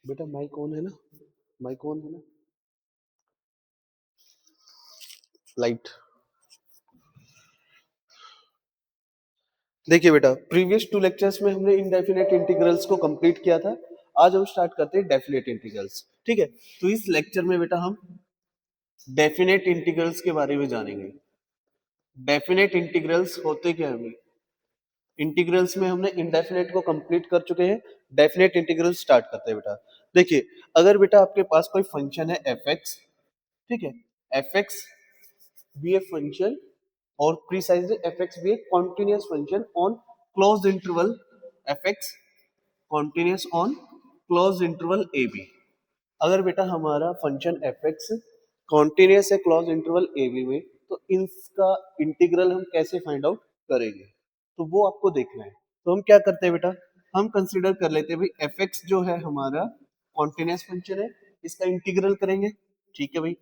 बेटा mic on है ना? माइक ऑन है ना? लाइट। देखिए बेटा, प्रीवियस 2 लेक्चर्स में हमने इनडेफिनेट इंटीग्रल्स को कंप्लीट किया था। आज हम स्टार्ट करते हैं डेफिनेट इंटीग्रल्स। ठीक है, तो इस लेक्चर में बेटा हम डेफिनेट इंटीग्रल्स के बारे में जानेंगे। डेफिनेट इंटीग्रल्स होते क्या है? इंटीग्रल्स में हमने इंडेफिनेट को कंप्लीट कर चुके हैं। डेफिनेट इंटीग्रल स्टार्ट करते हैं बेटा। देखिए, अगर बेटा आपके पास कोई फंक्शन है एफ एक्स, ठीक है, F x be a function or precisely fx be a continuous function on closed interval fx continuous on closed interval ab। अगर बेटा हमारा फंक्शन fx कॉन्टिन्यूस है क्लोज इंटरवल ab में, तो इसका इंटीग्रल हम कैसे फाइंड आउट करेंगे, तो वो आपको देखना है। तो हम क्या करते हैं बेटा, हम कंसीडर कर लेते हैं भाई fx जो है हमारा कॉन्टिन्यूस फंक्शन है, इसका इंटीग्रल करेंगे। ठीक है भाई,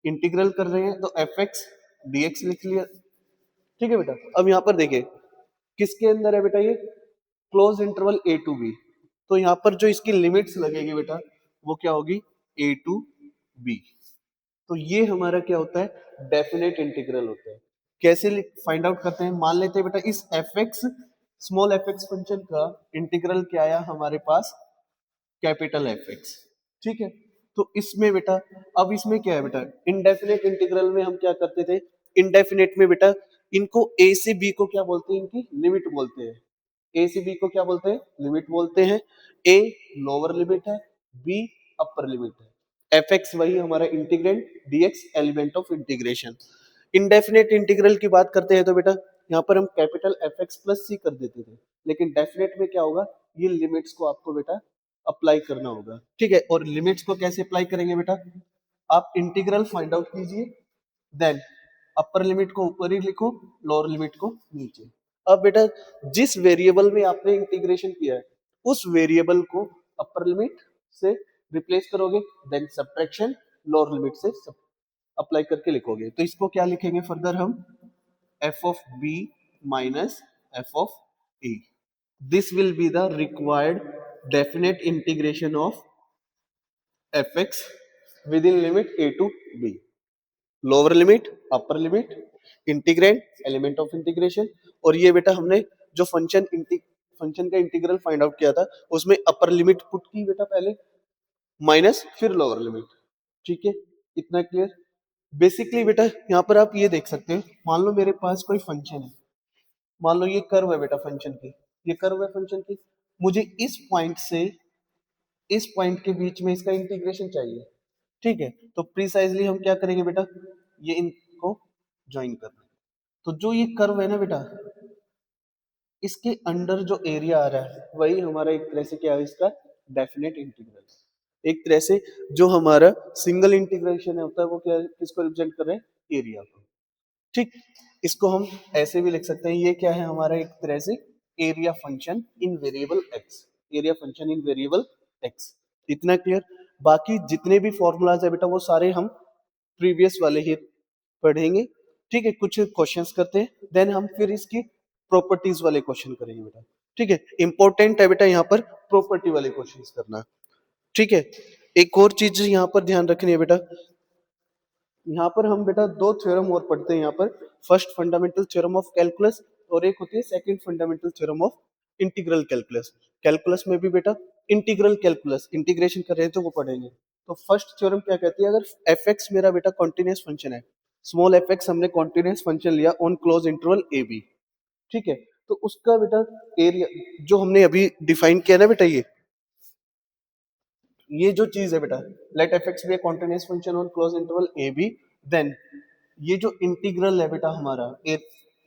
इंटीग्रल कर रहे हैं तो एफ एक्स डी एक्स लिख लिया। ठीक है बेटा, अब यहाँ पर देखिए किसके अंदर है बेटा, ये close interval A to B. तो यहाँ पर जो इसकी लिमिट्स लगेगी बेटा वो क्या होगी, ए टू बी। तो ये हमारा क्या होता है, डेफिनेट इंटीग्रल होता है। कैसे फाइंड आउट करते हैं, मान लेते हैं बेटा इस F x small F x function का इंटीग्रल क्या आया हमारे पास, कैपिटल एफ एक्स। ठीक है, तो इसमें बेटा, अब इसमें क्या है बेटा, इनडेफिनेट इंटीग्रल में हम क्या करते थे, इनडेफिनेट में बेटा इनको ए से बी को क्या बोलते हैं, इनकी लिमिट बोलते हैं। ए से बी को क्या बोलते हैं, लिमिट बोलते हैं। ए लोअर लिमिट है, बी अपर लिमिट है, एफ एक्स वही हमारा integrand, dx element of integration. Indefinite integral की बात करते हैं तो बेटा यहाँ पर हम capital F X plus C कर देते थे, लेकिन डेफिनेट में क्या होगा, ये लिमिट्स को आपको बेटा अप्लाई करना होगा। ठीक है, और लिमिट्स को कैसे अप्लाई करेंगे बेटा, आप इंटीग्रल फाइंड आउट कीजिए, देन अपर लिमिट को ऊपर ही लिखो, लोअर लिमिट को नीचे। अब बेटा जिस वेरिएबल में आपने इंटीग्रेशन किया है उस वेरिएबल को अपर लिमिट से रिप्लेस करोगे, देन सब्ट्रैक्शन लोअर लिमिट से अप्लाई करके लिखोगे। तो इसको क्या लिखेंगे फर्दर हम, F of B minus F of A. This will be the required definite integration of fx within limit a to b. Lower limit, upper limit, integrand, element of integration. और ये बेटा हमने जो फंक्शन का integral find out किया था उसमें upper limit put की बेटा पहले, माइनस फिर लोअर लिमिट। ठीक है, इतना क्लियर। बेसिकली बेटा यहाँ पर आप ये देख सकते हैं, मान लो मेरे पास कोई फंक्शन है, मान लो ये कर्व है बेटा फंक्शन की, ये कर्व है फंक्शन की, मुझे इस पॉइंट से इस पॉइंट के बीच में इसका इंटीग्रेशन चाहिए। ठीक है, तो प्रीसाइजली हम क्या करेंगे बेटा, ये इनको ज्वाइन करना है। तो जो ये कर्व है ना बेटा, इसके अंडर जो एरिया आ रहा है वही हमारा एक तरह से क्या है, इसका डेफिनेट इंटीग्रल। एक तरह से जो हमारा सिंगल इंटीग्रेशन होता है वो क्या है, किसको रिप्रेजेंट कर रहे हैं, एरिया को। ठीक, इसको हम ऐसे भी लिख सकते हैं, ये क्या है हमारा एक तरह से area function in variable x, area function in variable x. इतना क्लियर। बाकी जितने भी फॉर्मूलाज है बेटा वो सारे हम प्रीवियस वाले ही पढ़ेंगे। ठीक है, कुछ क्वेश्चंस करते हैं, देन हम फिर इसकी प्रॉपर्टीज वाले क्वेश्चन करेंगे बेटा। ठीक है, इंपॉर्टेंट है बेटा यहाँ पर प्रॉपर्टी वाले क्वेश्चंस करना। ठीक है, एक और चीज यहाँ पर ध्यान रखनी है बेटा, यहाँ पर हम बेटा दो थ्योरम और पढ़ते हैं यहाँ पर। First fundamental theorem of calculus और एक होती है second fundamental theorem of integral calculus. Calculus में भी बेटा इंटीग्रल कैलकुलस इंटीग्रेशन कर रहे हैं तो वो पढ़ेंगे। तो फर्स्ट थ्योरम क्या कहती है, अगर एफ एक्स मेरा बेटा कॉन्टिन्यूस फंक्शन है, स्मॉल एफ एक्स हमने कॉन्टिन्यूस फंक्शन लिया on close interval A B. ठीक है, तो उसका बेटा एरिया जो हमने अभी डिफाइन किया ना बेटा, ये जो चीज है बेटा, let F X be a continuous function on close interval A B, then ये जो इंटीग्रल है बेटा हमारा ये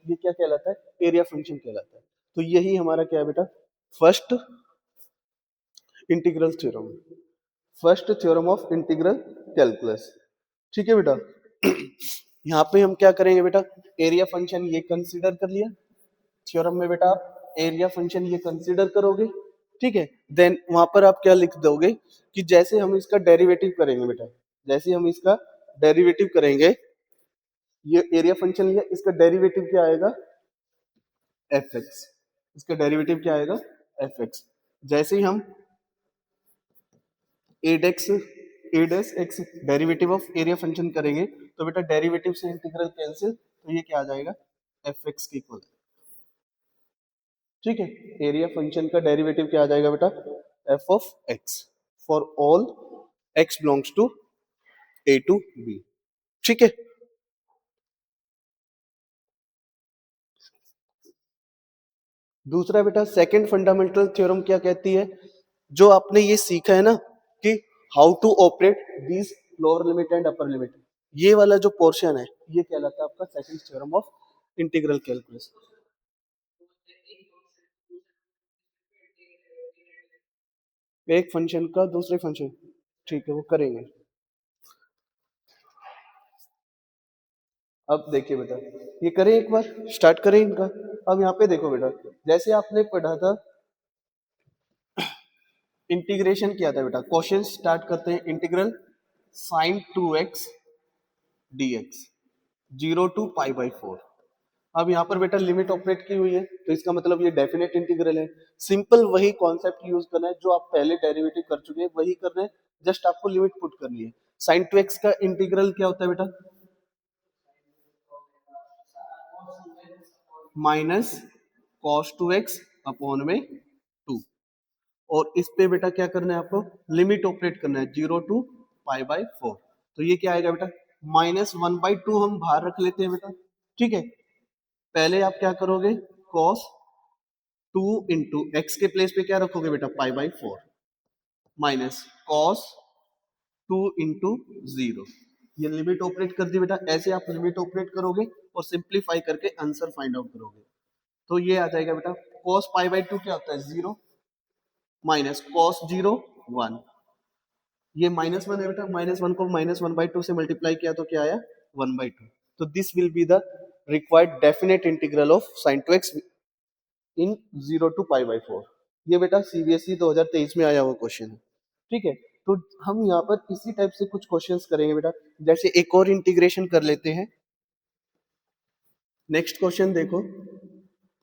क्या कहलाता है, एरिया फंक्शन कहलाता है। तो यही हमारा क्या है बेटा, first integral theorem, first theorem of integral calculus. ठीक है बेटा, यहाँ पे हम क्या करेंगे बेटा, एरिया फंक्शन ये कंसीडर कर लिया थ्योरम में बेटा, आप एरिया फंक्शन ये कंसीडर करोगे। ठीक है, देन वहां पर आप क्या लिख दोगे कि जैसे हम इसका डेरिवेटिव करेंगे बेटा, जैसे हम इसका डेरिवेटिव करेंगे, ये एरिया फंक्शन लिया, इसका डेरिवेटिव क्या आएगा, एफ एक्स। इसका डेरिवेटिव क्या आएगा, एफ एक्स। जैसे ही हम एडेक्स एडेस X derivative of area function करेंगे तो बेटा डेरिवेटिव से इंटीग्रल कैंसिल, तो ये क्या आ जाएगा एफ एक्स की इक्वल। ठीक है, एरिया फंक्शन का डेरिवेटिव क्या आ जाएगा बेटा F of X for all X belongs to A to B. ठीक है, दूसरा बेटा सेकंड फंडामेंटल थ्योरम क्या कहती है, जो आपने ये सीखा है ना कि how to operate these lower limit and upper limit, ये वाला जो पोर्शन है ये कहलाता है आपका second theorem of integral calculus. एक फंक्शन का दूसरे फंक्शन, ठीक है वो करेंगे। अब देखिए बेटा, ये करें एक बार, स्टार्ट करें इनका। अब यहाँ पे देखो बेटा, जैसे आपने पढ़ा था इंटीग्रेशन किया था बेटा, क्वेश्चन स्टार्ट करते हैं integral sign 2x dx 0 to π/4। अब यहाँ पर बेटा लिमिट ऑपरेट की हुई है तो इसका मतलब ये डेफिनेट इंटीग्रल है। सिंपल वही कॉन्सेप्ट यूज करना है जो आप पहले डेरिवेटिव कर चुके हैं, वही करना है, जस्ट आपको लिमिट पुट करनी है। साइन 2x का इंटीग्रल क्या होता है बेटा, माइनस कॉस 2x अपॉन में 2। और इस पे बेटा क्या करना है आपको, लिमिट ऑपरेट करना है 0 to π/4। तो ये क्या आएगा बेटा -1/2 हम बाहर रख लेते हैं बेटा। ठीक है, पहले आप क्या करोगे cos 2 इंटू एक्स के प्लेस पे क्या रखोगे बेटा π/4 माइनस cos 2 इंटू 0। ये लिमिट ऑपरेट कर दी बेटा, ऐसे आप लिमिट ऑपरेट करोगे और सिंप्लीफाई करके आंसर फाइंड आउट करोगे। तो ये आ जाएगा बेटा cos π/2 क्या होता है 0 माइनस cos 0 1। ये -1 है बेटा, -1 को -1/2 से मल्टीप्लाई किया तो क्या आया 1/2। तो this will be the required definite integral of sin 2x in 0 to π/4। ये बेटा सीबीएसई 2023 में आया हुआ क्वेश्चन है। ठीक है, तो हम यहाँ पर इसी टाइप से कुछ क्वेश्चंस करेंगे बेटा। जैसे एक और इंटीग्रेशन कर लेते हैं। नेक्स्ट क्वेश्चन देखो,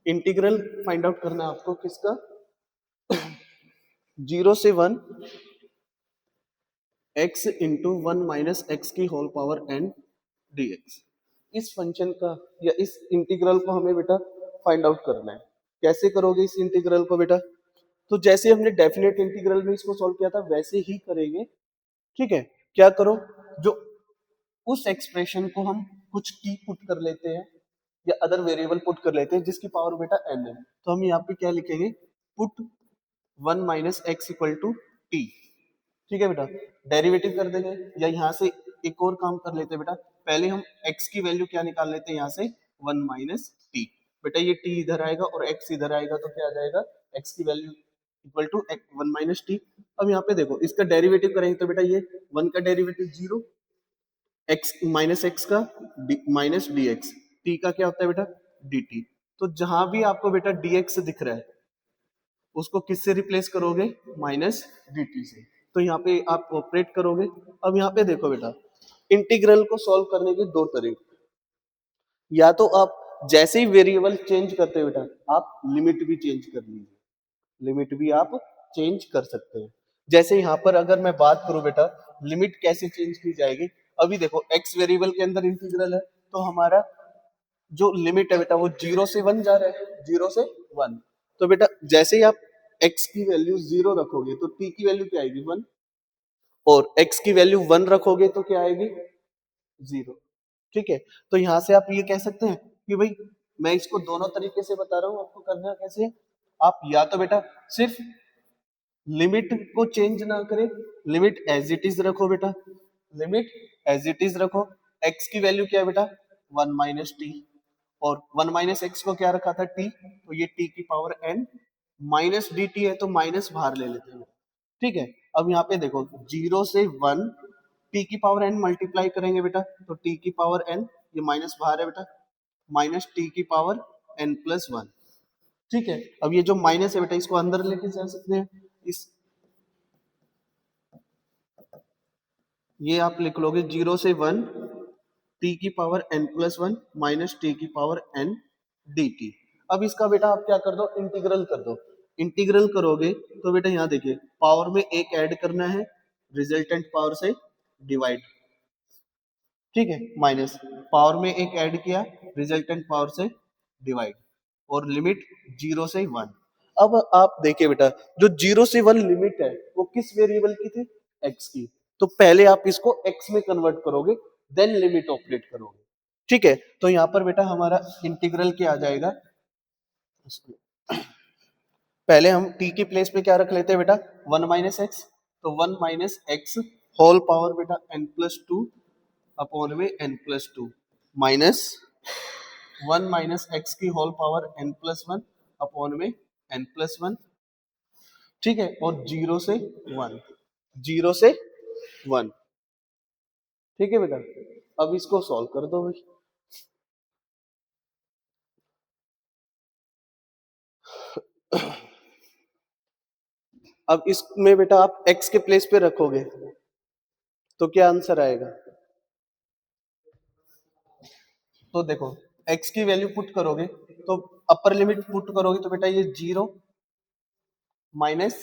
इंटीग्रल फाइंड आउट करना है आपको किसका, 0 से 1 x इंटू 1 - x की होल पावर n dx। इस फंक्शन का या इस इंटीग्रल को हमें बेटा फाइंड आउट करना है। कैसे करोगे इस इंटीग्रल को बेटा, तो जैसे हमने डेफिनेट इंटीग्रल में इसको सॉल्व किया था वैसे ही करेंगे। ठीक है, क्या करो, जो उस एक्सप्रेशन को हम कुछ t पुट कर लेते हैं या अदर वेरिएबल पुट कर लेते हैं जिसकी पावर बेटा n है। तो हम यहाँ पे क्या लिखेंगे, put 1 - x equal to T. ठीक है बेटा, डेरिवेटिव कर देंगे या यहाँ से एक और काम कर लेते हैं बेटा, पहले हम x की वैल्यू क्या निकाल लेते हैं यहाँ से 1 - t। बेटा ये t इधर आएगा और x इधर आएगा तो क्या आ जाएगा x की वैल्यू इक्वल टू 1 - t। अब यहाँ पे देखो इसका डेरिवेटिव करेंगे तो बेटा ये 1 का डेरिवेटिव 0, x -x का माइनस dx, t का क्या होता है बेटा dt। तो जहां भी आपको बेटा dx दिख रहा है उसको किससे रिप्लेस करोगे, माइनस dt से। तो यहाँ पे आप ऑपरेट करोगे। अब यहाँ पे देखो बेटा, इंटीग्रल को सॉल्व करने के दो तरीके, या तो आप जैसे ही वेरिएबल चेंज करते हो बेटा आप लिमिट भी चेंज कर लीजिए, लिमिट भी आप चेंज कर सकते हैं। जैसे यहाँ पर अगर मैं बात करूं बेटा लिमिट कैसे चेंज की जाएगी, अभी देखो x वेरिएबल के अंदर इंटीग्रल है तो हमारा जो लिमिट है बेटा वो 0 से 1 जा रहा है, 0 से 1। तो बेटा जैसे ही आप x की वैल्यू 0 रखोगे तो t की वैल्यू क्या आएगी 1, और x की वैल्यू 1 रखोगे तो क्या आएगी 0। ठीक है, तो यहां से आप ये कह सकते हैं कि भाई मैं इसको दोनों तरीके से बता रहा हूं, आपको करना कैसे, आप या तो बेटा सिर्फ लिमिट को चेंज ना करें, लिमिट एज इट इज रखो बेटा, लिमिट एज इट इज रखो। x की वैल्यू क्या है बेटा 1 - t, और 1 - x को क्या रखा था t, तो ये t की power n minus D T है तो माइनस बाहर ले लेते हैं। ठीक है, अब यहाँ पे देखो 0 से 1 t की पावर n मल्टीप्लाई करेंगे बेटा तो t की पावर n, ये माइनस बाहर है बेटा, माइनस t की पावर n+1। ठीक है, अब ये जो माइनस है बेटा इसको अंदर लेके जा सकते हैं, इस ये आप लिख लोगे 0 से 1 t की पावर n+1 माइनस t की पावर n dt। अब इसका बेटा आप क्या कर दो, इंटीग्रल कर दो। इंटीग्रल करोगे तो बेटा यहाँ देखिए पावर में एक ऐड करना है, रिजल्टेंट पावर से डिवाइड, ठीक है, माइनस पावर में एक ऐड किया, रिजल्टेंट पावर से डिवाइड, और लिमिट 0 से 1। अब आप देखिए बेटा, जो 0 से 1 लिमिट है वो किस वेरिएबल की थी, x की। तो पहले आप इसको x में कन्वर्ट करोगे, देन लिमिट ऑपरेट करोगे, ठीक है। तो यहाँ पर बेटा हमारा इंटीग्रल क्या आ जाएगा, पहले हम t की प्लेस पे क्या रख लेते हैं बेटा, 1 माइनस एक्स, तो 1 माइनस एक्स होल पावर बेटा n प्लस टू अपॉन में n plus two, minus 1 minus X की whole power n plus one upon में n प्लस वन, ठीक है, और 0 से 1, 0 से 1, ठीक है बेटा। अब इसको सॉल्व कर दो भाई। अब इसमें बेटा आप x के प्लेस पे रखोगे तो क्या आंसर आएगा, तो देखो x की वैल्यू पुट करोगे तो अपर लिमिट पुट करोगे तो बेटा ये 0 माइनस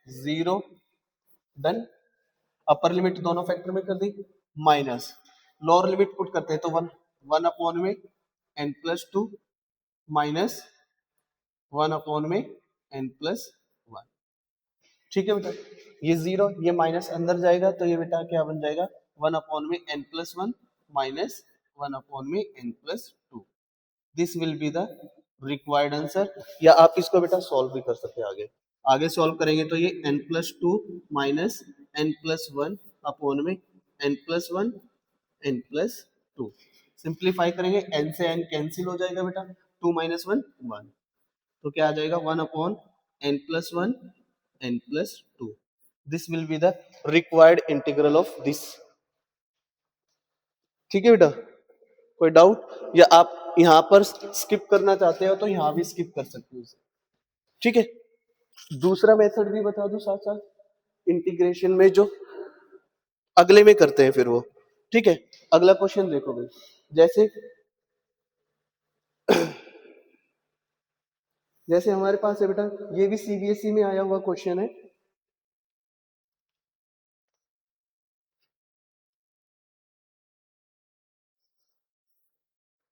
0, डन। अपर लिमिट दोनों फैक्टर में कर दी, माइनस लोअर लिमिट पुट करते हैं तो 1, 1 अपॉन में n plus two, minus 1 upon में n प्लस वन, ठीक है बेटा। ये 0 ये माइनस अंदर जाएगा तो ये बेटा क्या बन जाएगा, 1 अपॉन में n plus one minus 1 upon में n plus to. This will be the required answer. या आप इसको बेटा सॉल्व भी कर सकते हैं, आगे आगे सॉल्व करेंगे तो ये n plus two minus n plus one upon में n plus one n plus to, simplify करेंगे n से n कैंसिल हो जाएगा बेटा, 2 माइनस वन 1, तो क्या आ जाएगा 1 upon n plus one n plus to. This will be the required integral of this, ठीक है बेटा। कोई डाउट, या आप यहाँ पर स्किप करना चाहते हो तो यहाँ भी स्किप कर सकते हो इसे, ठीक है। दूसरा मेथड भी बता दूं साथ साथ इंटीग्रेशन में, जो अगले में करते हैं फिर वो, ठीक है। अगला क्वेश्चन देखो भाई, जैसे जैसे हमारे पास है बेटा, ये भी सीबीएसई में आया हुआ क्वेश्चन है।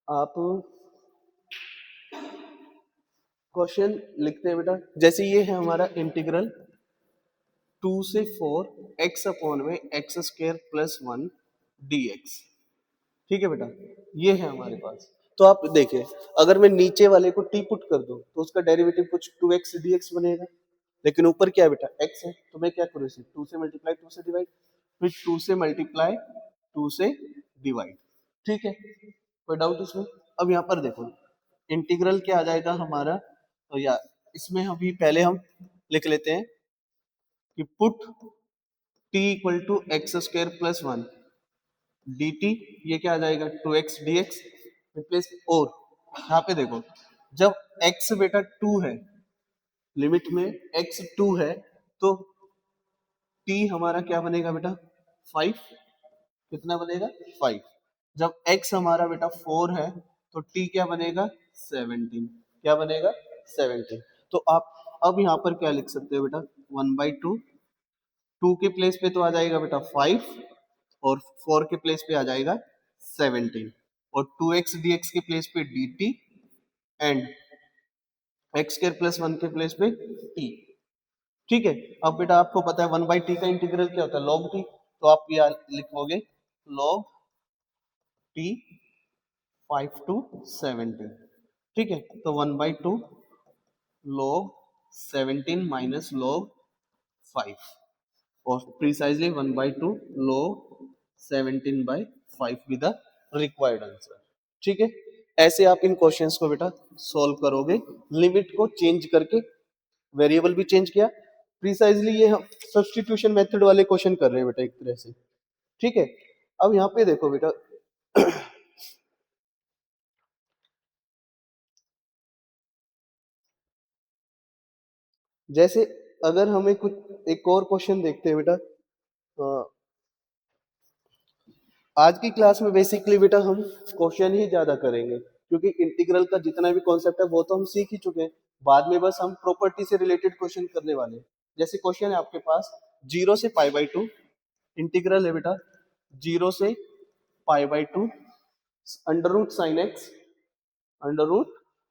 आप क्वेश्चन लिखते हैं बेटा, जैसे ये है हमारा इंटीग्रल 2 से 4 एक्स अपॉन में x square plus one D X, ठीक है बेटा, ये है हमारे पास। तो आप देखिए, अगर मैं नीचे वाले को टी पुट कर दूं तो उसका डेरिवेटिव कुछ 2x dx बनेगा, लेकिन ऊपर क्या है बेटा x है, तो मैं क्या करूँ इसे 2 से मल्टीप्लाई 2 से डिवाइड, फिर 2 से मल्टीप्लाई 2 से डिवाइड, ठीक है। कोई डाउट इसमें। अब यहाँ पर देखो इंटीग्रल क्या आ जाएगा हमारा, तो या इसमें अभी पहले हम लिख लेते हैं कि put t equal to X square plus one dt, ये क्या आ जाएगा 2x dx रिप्लेस, और यहाँ पे देखो जब x बेटा 2 है, लिमिट में x 2 है, तो t हमारा क्या बनेगा बेटा 5, कितना बनेगा 5। जब x हमारा बेटा 4 है तो t क्या बनेगा 17, क्या बनेगा 17। तो आप अब यहाँ पर क्या लिख सकते हो बेटा 1/2, 2 के प्लेस पे तो आ जाएगा बेटा 5, और 4 के प्लेस पे आ जाएगा 17, और 2x dx के प्लेस पे dt, and x square plus one के प्लेस पे t, ठीक है। अब बेटा आपको पता है 1/t का इंटीग्रल क्या होता है, log t, तो आप यहाँ लिखोगे log t 5 to 17, ठीक है। तो 1/2 log 17 माइनस log 5, और precisely 1/2 log 17/5 with the required answer, ठीक है। ऐसे आप इन क्वेश्चंस को बेटा सॉल्व करोगे, लिमिट को चेंज करके, वेरिएबल भी चेंज किया, प्रिसाइजली ये हम सब्स्टिट्यूशन मेथड वाले क्वेश्चन कर रहे हैं बेटा एक तरह से, ठीक है। अब यहाँ पे देखो बेटा जैसे अगर हमें कुछ एक और क्वेश्चन देखते हैं बेटा, आज की क्लास में बेसिकली बेटा हम क्वेश्चन ही ज्यादा करेंगे, क्योंकि इंटीग्रल का जितना भी कॉन्सेप्ट है वो तो हम सीख ही चुके हैं। बाद में बस हम प्रॉपर्टी से रिलेटेड क्वेश्चन करने वाले हैं। जैसे क्वेश्चन है आपके पास 0 से पाई बाई टू इंटीग्रल है बेटा 0 से π/2 under root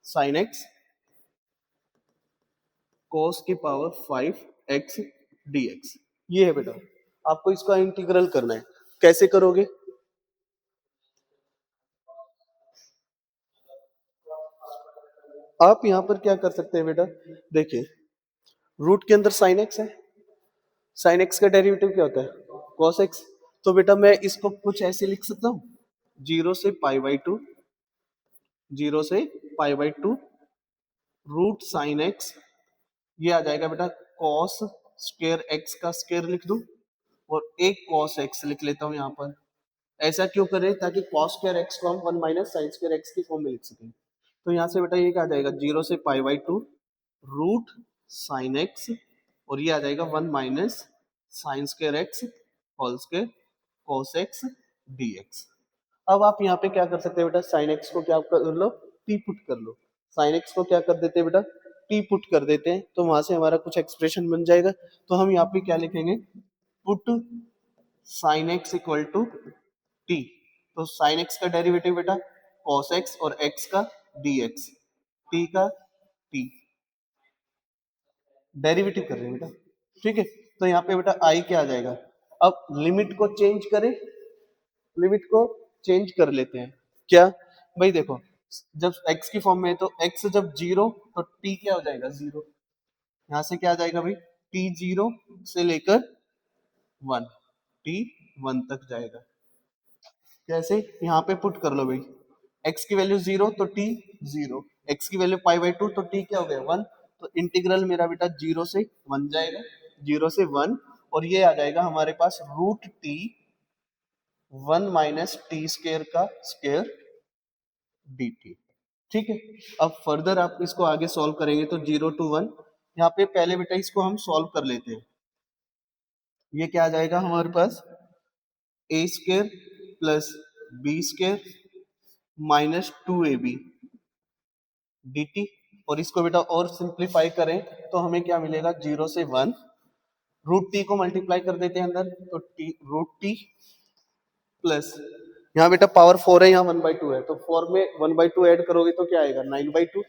sine X cos की पावर 5x dx। ये है बेटा, आपको इसका इंटीग्रल करना है। कैसे करोगे? आप यहां पर क्या कर सकते हैं बेटा, देखिए रूट के अंदर साइन एक्स है, साइन एक्स का डेरिवेटिव क्या होता है? Cos x. तो बेटा मैं इसको कुछ ऐसे लिख सकता हूँ, 0 से π/2 0 से π/2 रूट साइन एक्स, ये आ जाएगा बेटा कॉस स्क्वायर एक्स का स्क्वायर लिख दूं और एक कॉस एक्स लिख लेता हूं यहाँ पर। ऐसा क्यों करें? ताकि कॉस स्क्वायर एक्स को हम 1 माइनस साइन स्क्वायर एक्स की फॉर्म में लिख सकें। तो यहाँ से बेटा ये क्या आ जाएगा, 0 से π/2 रूट साइन एक्स और ये आ जाएगा 1 minus sine square X whole square cos X dx। अब आप यहाँ पे क्या कर सकते हैं बेटा, साइन एक्स को क्या कर लो, टी पुट कर लो। साइन एक्स को क्या कर देते हैं बेटा, टी पुट कर देते हैं, तो वहां से हमारा कुछ एक्सप्रेशन बन जाएगा। तो हम यहाँ पे क्या लिखेंगे, put sine X equal to T. तो साइन एक्स का डेरिवेटिव बेटा कॉस एक्स और एक्स का dx, टी का टी डेरिवेटिव कर रहे हैं बेटा, ठीक है। तो यहाँ पे बेटा आई क्या आ जाएगा, अब लिमिट को चेंज करें, लिमिट को चेंज कर लेते हैं। क्या भाई, देखो जब x की फॉर्म में है तो x जब 0 तो t क्या हो जाएगा, 0। यहां से क्या आ जाएगा भाई, t 0 से लेकर 1, t 1 तक जाएगा। कैसे? यहाँ पे पुट कर लो भाई, x की वैल्यू 0 तो t 0, x की वैल्यू π/2 तो t क्या हो गया, 1। तो इंटीग्रल मेरा बेटा 0 से 1 जाएगा, 0 से 1, और ये आ जाएगा हमारे पास root t 1 minus T square का स्क्वायर dt। ठीक है। अब फर्दर आप इसको आगे सॉल्व करेंगे तो 0 to 1, यहाँ पे पहले बेटा इसको हम सॉल्व कर लेते हैं। ये क्या आ जाएगा हमारे पास, A square plus B square minus 2ab dt। और इसको बेटा और सिंप्लीफाई करें तो हमें क्या मिलेगा, 0 से 1, रूट टी को मल्टीप्लाई कर देते हैं अंदर, तो टी रूट टी प्लस, यहाँ बेटा पावर 4 है, यहाँ 1/2 है, तो 4 में 1/2 ऐड करोगे तो क्या आएगा, 9/2।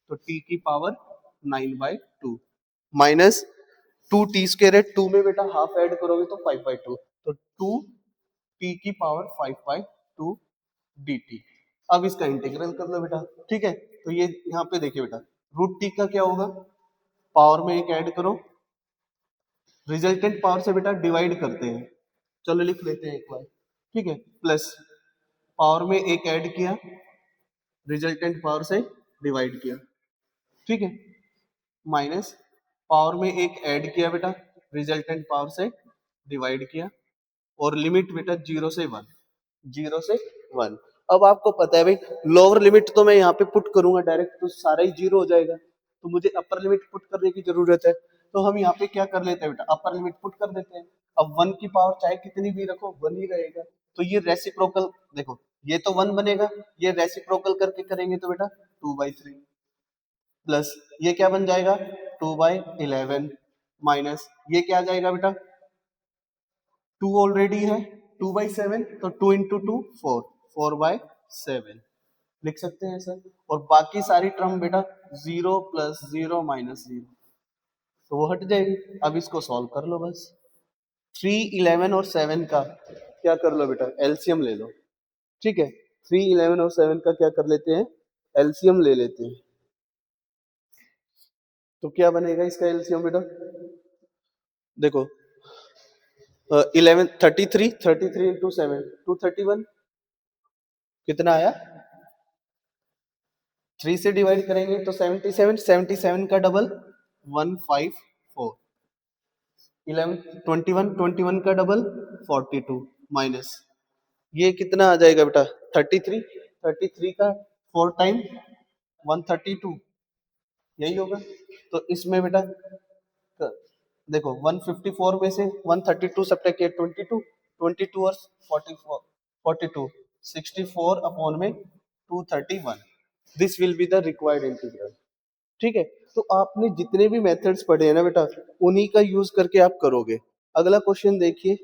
तो t की पावर 9/2 माइनस 2t स्क्वायर है, 2 में बेटा हाफ ऐड करोगे तो 5/2, तो 2t की पावर 5/2 dt। अब इसका इंटीग्रल कर लो बेटा, ठीक है। तो ये यहाँ पे देखिए बेटा, रूट टी का क्या होगा, पावर में एक ऐड करो, रिजल्टेंट पावर से बेटा डिवाइड करते हैं, चलो लिख लेते हैं एक बार, ठीक है। प्लस पावर में एक ऐड किया, रिजल्टेंट पावर से डिवाइड किया, ठीक है। माइनस पावर में एक ऐड किया बेटा, रिजल्टेंट पावर से डिवाइड किया, और लिमिट बेटा 0 से 1, 0 से 1। अब आपको पता है भाई, लोअर लिमिट तो मैं यहाँ पे पुट करूंगा डायरेक्ट तो सारा ही 0 हो जाएगा, तो मुझे अपर लिमिट पुट करने की जरूरत है। तो हम यहाँ पे क्या कर लेते हैं बेटा, अपर लिमिट पुट कर देते हैं। अब 1 की पावर चाहे कितनी भी रखो 1 ही रहेगा, तो ये रेसिप्रोकल, देखो ये तो 1 बनेगा, ये रेसिप्रोकल करके करेंगे तो बेटा 2/3 प्लस ये क्या बन जाएगा, 2/11 माइनस ये क्या आ जाएगा बेटा, 2 ऑलरेडी है, 2/7, तो 2 इंटू 2 4, 4/7 लिख सकते हैं सर। और बाकी सारी टर्म बेटा 0 प्लस 0 माइनस 0, तो वो हट जाएगी। अब इसको सॉल्व कर लो बस। 3, 11 और 7 का क्या कर लो बेटा, एलसीएम ले लो, ठीक है। 3, 11 और 7 का क्या कर लेते हैं, एलसीएम ले लेते हैं। तो क्या बनेगा इसका एलसीएम बेटा, देखो 11 33, 33 इंटू 7 231, कितना आया, 3 से डिवाइड करेंगे तो 77, 77 का डबल 154, 11 21, 21 का डबल 42 माइनस ये कितना आ जाएगा बेटा 33, 33 का 4 टाइम 132, यही होगा। तो इसमें बेटा देखो 154 में से 132 सब्ट्रैक्ट किया 22, 22 और 44, 42, 64 अपॉन में 231, this will be the required integral, ठीक है। तो आपने जितने भी मेथड्स पढ़े हैं ना बेटा, उन्हीं का यूज करके आप करोगे। अगला क्वेश्चन देखिए,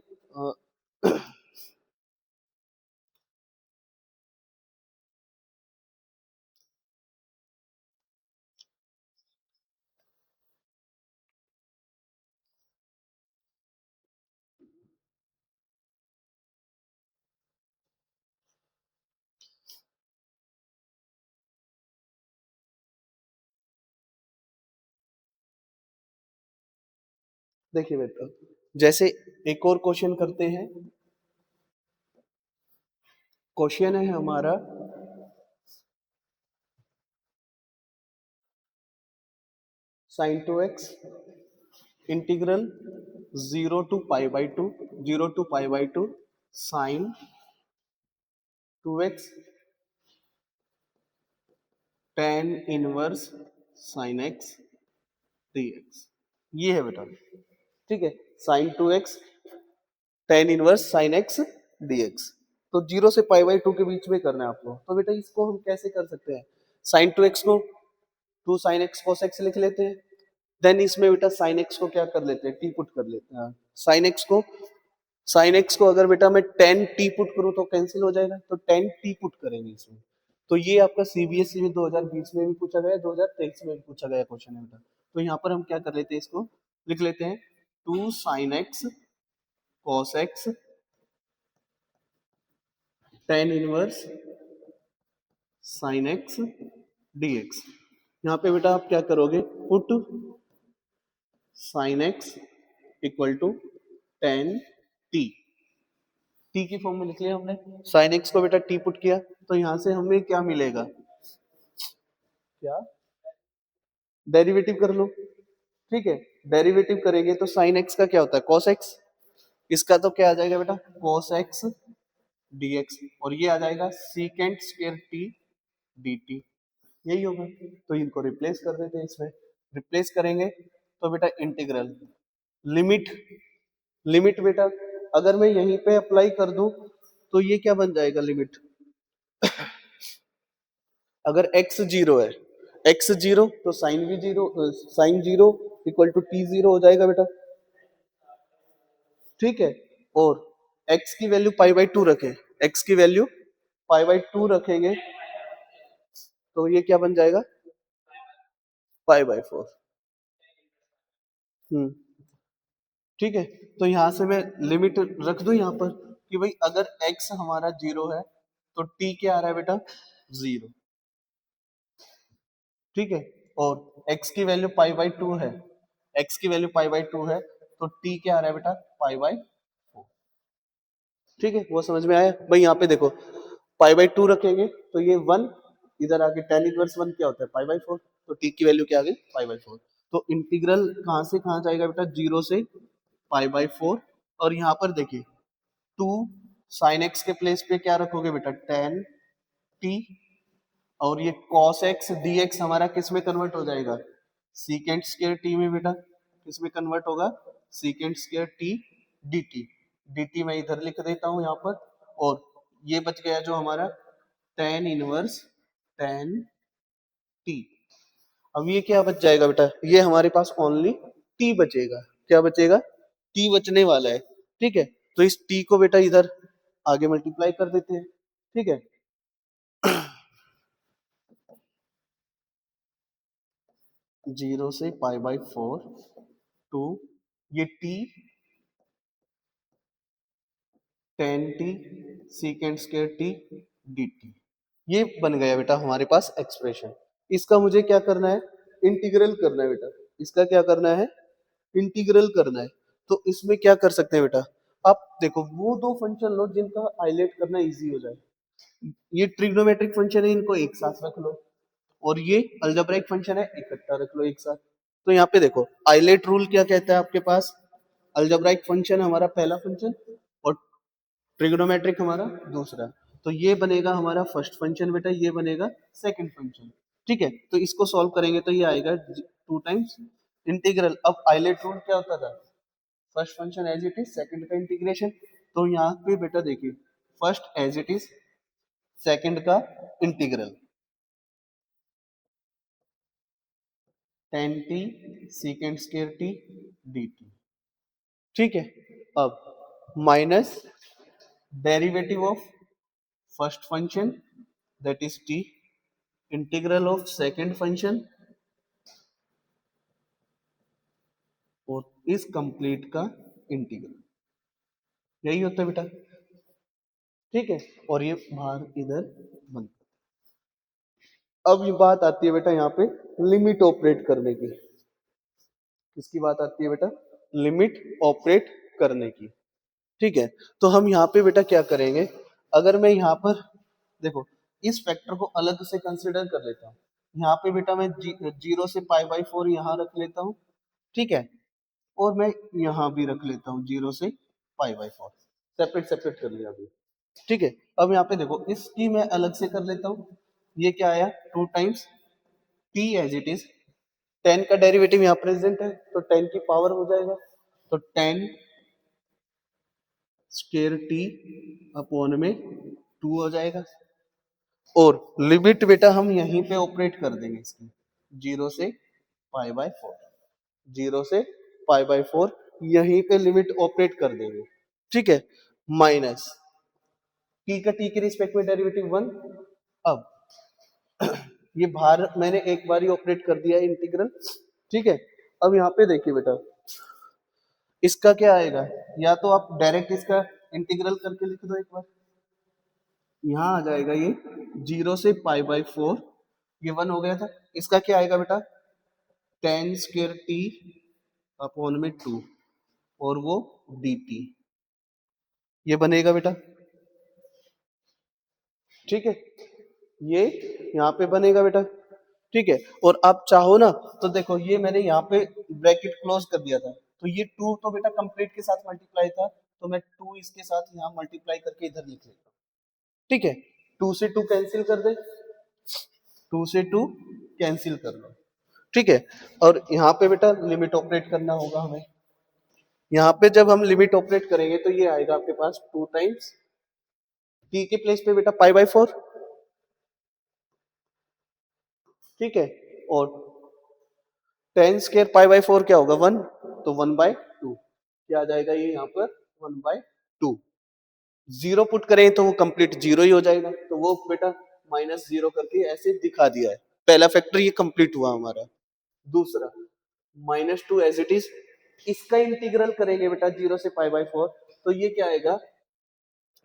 देखिए बेटा, जैसे एक और क्वेश्चन करते हैं। क्वेश्चन है हमारा sin 2x integral 0 to pi/2 0 to pi/2 sin 2x tan inverse sin x dx। ये है बेटा, ठीक है। sin 2x tan inverse sin x dx। तो 0 से π/2 के बीच में करना है आपको। तो बेटा इसको हम कैसे कर सकते हैं? sin 2x को 2 sin x cos x लिख लेते हैं। देन इसमें बेटा sin x को क्या कर लेते हैं? टी पुट कर लेते हैं। sin x को अगर बेटा मैं tan टी पुट करूं तो कैंसिल हो जाएगा, तो tan टी पुट करेंगे इसमें। तो ये आपका सीबीएसई में 2020 में भी पूछा गया, 2023 में भी पूछा गया क्वेश्चन है बेटा। तो यहाँ पर हम क्या कर लेते हैं, इसको लिख लेते हैं 2 sin x cos x tan inverse sin x dx। यहाँ पे बेटा आप क्या करोगे, पुट sin x equal to tan t। T की फॉर्म में लिख लिया हमने। sin x को बेटा टी पुट किया, तो यहाँ से हमें क्या मिलेगा, क्या डेरिवेटिव कर लो, ठीक है। डेरिवेटिव करेंगे तो sin x का क्या होता है, cos x। इसका तो क्या आ जाएगा बेटा, cos x dx, और ये आ जाएगा secant स्क्वायर t dt। यही होगा। तो इनको रिप्लेस कर देते हैं इसमें। रिप्लेस करेंगे तो बेटा इंटीग्रल लिमिट, लिमिट बेटा अगर मैं यहीं पे अप्लाई कर दूं तो ये क्या बन जाएगा, लिमिट अगर x जीरो है, x जीरो तो साइन भी zero, sine zero equal to T zero हो जाएगा बेटा, ठीक है। और x की वैल्यू π/2 रखें, x की वैल्यू π/2 रखेंगे तो ये क्या बन जाएगा, π/4। ठीक है। तो यहां से मैं लिमिट रख दूं यहाँ पर कि भाई अगर x हमारा जीरो है तो t क्या आ रहा है बेटा, जीरो, ठीक है। और x की वैल्यू π/2 है, x की वैल्यू π/2 है तो t क्या आ रहा है बेटा, π/4। ठीक है, वो समझ में आया भाई। यहाँ पे देखो π/2 रखेंगे तो ये 1, इधर आके tan इनवर्स 1 क्या होता है, π/4। तो t की वैल्यू क्या आ गई, π/4। तो इंटीग्रल कहाँ से कहाँ जाएगा बेटा, 0 से π/4। और यहाँ पर देखिए 2 sin x के प्लेस पे क्या रखोगे बेटा, tan t। और ये cos x dx हमारा किस में कन्वर्ट हो जाएगा, secant स्क्वायर t में बेटा। किस में कन्वर्ट होगा, secant square t dt। dt मैं इधर लिख देता हूं यहाँ पर। और ये बच गया जो हमारा tan इनवर्स tan t। अब ये क्या बच जाएगा बेटा, ये हमारे पास ओनली t बचेगा। क्या बचेगा, t बचने वाला है, ठीक है। तो इस t को बेटा इधर आगे मल्टीप्लाई कर देते हैं, ठीक है। 0 से π/4 टू ये t tan t secant square t dt। ये बन गया बेटा हमारे पास एक्सप्रेशन। इसका मुझे क्या करना है, इंटीग्रल करना है बेटा। इसका क्या करना है, इंटीग्रल करना है। तो इसमें क्या कर सकते हैं बेटा, आप देखो वो दो फंक्शन लो जिनका हाईलाइट करना इजी हो जाए। ये ट्रिग्नोमेट्रिक फंक्शन है, इनको एक साथ रख लो। और ये अलजेब्राइक फंक्शन है, इकट्ठा रख लो एक साथ। तो यहाँ पे देखो आइलेट रूल क्या कहता है आपके पास, अलजेब्राइक फंक्शन हमारा पहला फंक्शन और ट्रिग्नोमेट्रिक हमारा दूसरा। तो ये बनेगा हमारा फर्स्ट फंक्शन बेटा, ये बनेगा सेकंड फंक्शन, ठीक है। तो इसको सॉल्व करेंगे तो ये आएगा 2 टाइम्स इंटीग्रल। अब आइलेट रूल क्या होता था, first function as it is, second का इंटीग्रेशन। तो यहाँ पे बेटा देखिए first as it is, second का integral tan t secant square t dt, ठीक है। अब minus derivative of first function that is t, integral of second function और इस कंप्लीट का इंटीग्रल। यही होता है बेटा, ठीक है। और ये बाहर इधर बंद। अब ये बात आती है बेटा यहाँ पे लिमिट ऑपरेट करने की। किसकी बात आती है बेटा, लिमिट ऑपरेट करने की। ठीक है, तो हम यहाँ पे बेटा क्या करेंगे, अगर मैं यहाँ पर देखो इस फैक्टर को अलग से कंसिडर कर लेता हूँ, यहाँ पे बेटा मैं जीरो से पाई बाई फोर यहाँ रख लेता हूँ। ठीक है, और मैं यहाँ भी रख लेता हूँ जीरो से pi by four, separate separate कर लिया अभी। ठीक है, अब यहाँ पे देखो इसकी मैं अलग से कर लेता हूँ, ये क्या आया two times T as it is, tan का डेरिवेटिव यहाँ प्रेजेंट है तो टेन की पावर हो जाएगा, तो टेन स्केयर टी अपॉन में टू हो जाएगा। और लिमिट बेटा हम यहीं पे ऑपरेट कर देंगे इसकी, जीरो से पाई बाय फोर, जीरो से पाई बाय फोर यहीं पे लिमिट ऑपरेट कर देंगे। ठीक है, माइनस टी का टी के रिस्पेक्ट में डेरिवेटिव वन। अब ये बाहर मैंने एक बार ही ऑपरेट कर दिया इंटीग्रल। ठीक है, अब यहाँ पे देखिए बेटा इसका क्या आएगा, या तो आप डायरेक्ट इसका इंटीग्रल करके लिख दो एक बार, यहाँ आ जाएगा ये जीरो से पाई बाई फोर, ये वन हो गया था, इसका क्या आएगा बेटा टेन स्क्वायर टी अपॉन में टू, और वो डी टी, ये बनेगा बेटा। ठीक है, ये यहाँ पे बनेगा बेटा। ठीक है, और आप चाहो ना तो देखो ये मैंने यहाँ पे ब्रैकेट क्लोज कर दिया था, तो ये टू तो बेटा कंप्लीट के साथ मल्टीप्लाई था, तो मैं टू इसके साथ यहाँ मल्टीप्लाई करके इधर लिख लेता हूँ। ठीक है, टू से टू कैंसिल कर दे, टू से टू कैंसिल कर लो। ठीक है, और यहाँ पे बेटा लिमिट ऑपरेट करना होगा हमें, यहाँ पे जब हम लिमिट ऑपरेट करेंगे तो ये आएगा आपके पास टू टाइम्स टी के प्लेस पे बेटा पाई बाई फोर। ठीक है, और tan square pi by four क्या होगा वन, तो वन बाय टू, क्या आ जाएगा ये यहाँ पर one by two. Zero put करें तो वो कंप्लीट जीरो ही हो जाएगा, तो वो बेटा माइनस जीरो करके ऐसे दिखा दिया है। पहला फैक्टर ये कंप्लीट हुआ हमारा। दूसरा minus two as it is, इसका इंटीग्रल करेंगे बेटा जीरो से पाई बाई फोर, तो ये क्या आएगा,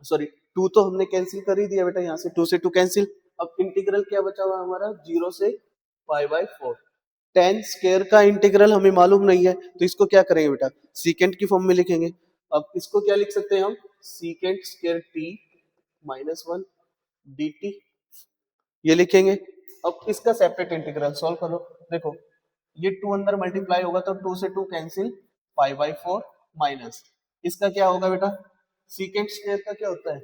सॉरी टू तो हमने कैंसिल कर ही दिया बेटा, यहाँ से टू से टू कैंसिल। अब इंटीग्रल क्या बचा हुआ हमारा जीरो से pi by four, ten square का इंटीग्रल हमें मालूम नहीं है, तो इसको क्या करेंगे बेटा सीकेंट की फॉर्म में लिखेंगे। अब इसको क्या लिख सकते हैं हम, secant square T minus one D T, ये लिखेंगे। अब इसका सेपरेट इंटीग्रल सॉल्व करो, देखो ये टू अंदर मल्टीप्लाई होगा तो टू से to cancel, pi by four minus इसका क्या होगा बेटा सीकेंट स्क्वायर का क्या होता है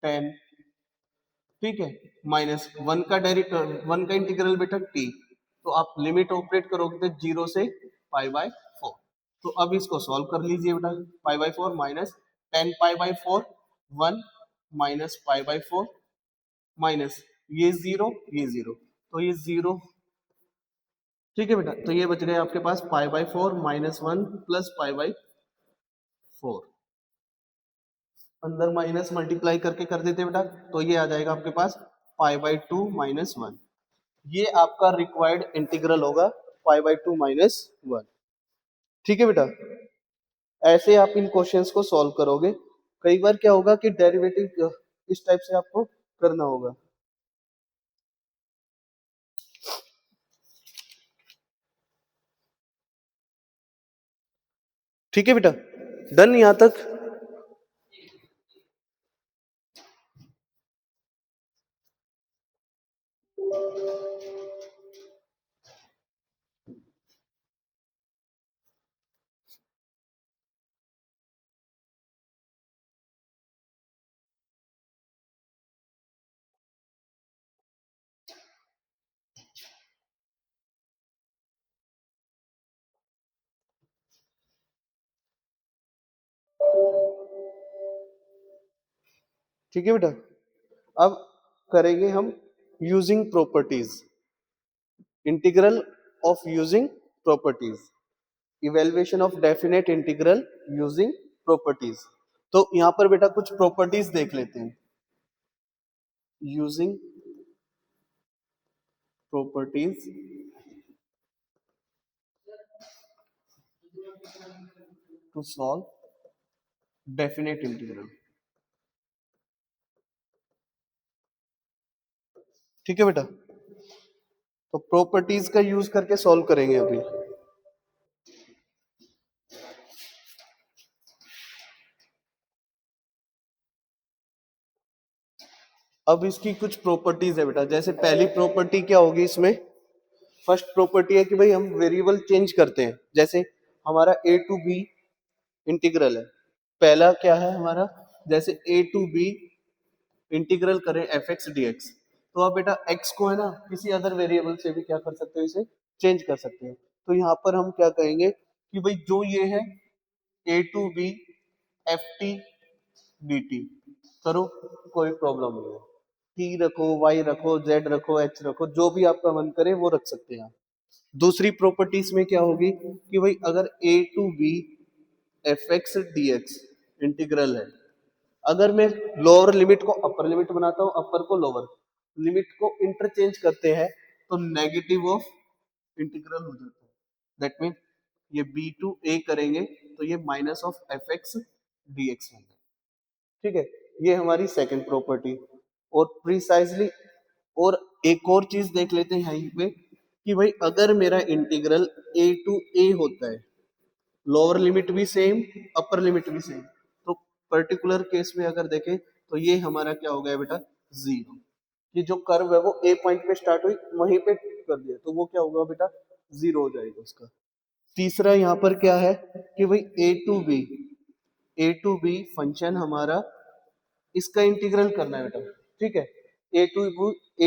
टेन। ठीक है, माइनस वन का डायरेक्ट वन का इंटीग्रल बेटा टी, तो आप लिमिट ऑपरेट करोगे तो जीरो से पाई बाय फोर। तो अब इसको सॉल्व कर लीजिए बेटा, पाई by four minus ten pi by four, one minus pi by four minus ये जीरो, तो ये जीरो। ठीक है बेटा, तो ये बच गए आपके पास pi by four minus one plus pi by four, अंदर माइनस मल्टीप्लाई करके कर देते बेटा, तो ये आ जाएगा आपके पास pi by two minus one. ये आपका रिक्वायर्ड इंटीग्रल होगा pi by two minus one. ठीक है बेटा, ऐसे आप इन क्वेश्चंस को सॉल्व करोगे। कई बार क्या होगा कि डेरिवेटिव इस टाइप से आपको करना होगा। ठीक है बेटा, डन यहां तक। ठीक है बेटा, अब करेंगे हम using properties, integral of using properties, evaluation of definite integral using properties. तो यहां पर बेटा कुछ प्रॉपर्टीज देख लेते हैं, using properties to solve definite integral. ठीक है बेटा, तो प्रॉपर्टीज का यूज करके सॉल्व करेंगे अभी। अब इसकी कुछ प्रॉपर्टीज है बेटा, जैसे पहली प्रॉपर्टी क्या होगी इसमें, फर्स्ट प्रॉपर्टी है कि भाई हम वेरिएबल चेंज करते हैं। जैसे हमारा ए टू बी इंटीग्रल है, पहला क्या है हमारा, जैसे ए टू बी इंटीग्रल करें एफ एक्स डी एक्स, तो आप बेटा एक्स को है ना किसी अदर वेरिएबल से भी क्या कर सकते हो, इसे चेंज कर सकते हो। तो यहाँ पर हम क्या कहेंगे कि भाई जो ये है A to B F T D T करो, कोई प्रॉब्लम नहीं है, टी रखो, वाई रखो, जेड रखो, एच रखो, जो भी आपका मन करे वो रख सकते हैं आप। दूसरी प्रॉपर्टीज में क्या होगी कि भाई अगर A to B F X D X integral है, अगर मैं लोअर लिमिट को अपर लिमिट बनाता हूँ, अपर को लोअर लिमिट को इंटरचेंज करते हैं, तो नेगेटिव ऑफ इंटीग्रल हो जाता है। दैट मीन ये बी टू ए करेंगे तो ये minus of F X D x होगा। ठीक है, ये हमारी सेकंड प्रॉपर्टी। और प्रिसाइजली और एक और चीज देख लेते हैं यहीं पे कि भाई अगर मेरा इंटीग्रल ए टू ए होता है, लोअर लिमिट भी सेम अपर लिमिट भी सेम, तो पर्टिकुलर केस में अगर देखें तो ये हमारा क्या हो गया बेटा, जीरो। ये जो कर्व है वो ए पॉइंट पे स्टार्ट हुई वहीं पे कर दिया, तो वो क्या होगा बेटा, जीरो हो जाएगा उसका। तीसरा यहाँ पर क्या है कि भाई ए टू बी फंक्शन हमारा इसका इंटीग्रल करना है बेटा। ठीक है, ए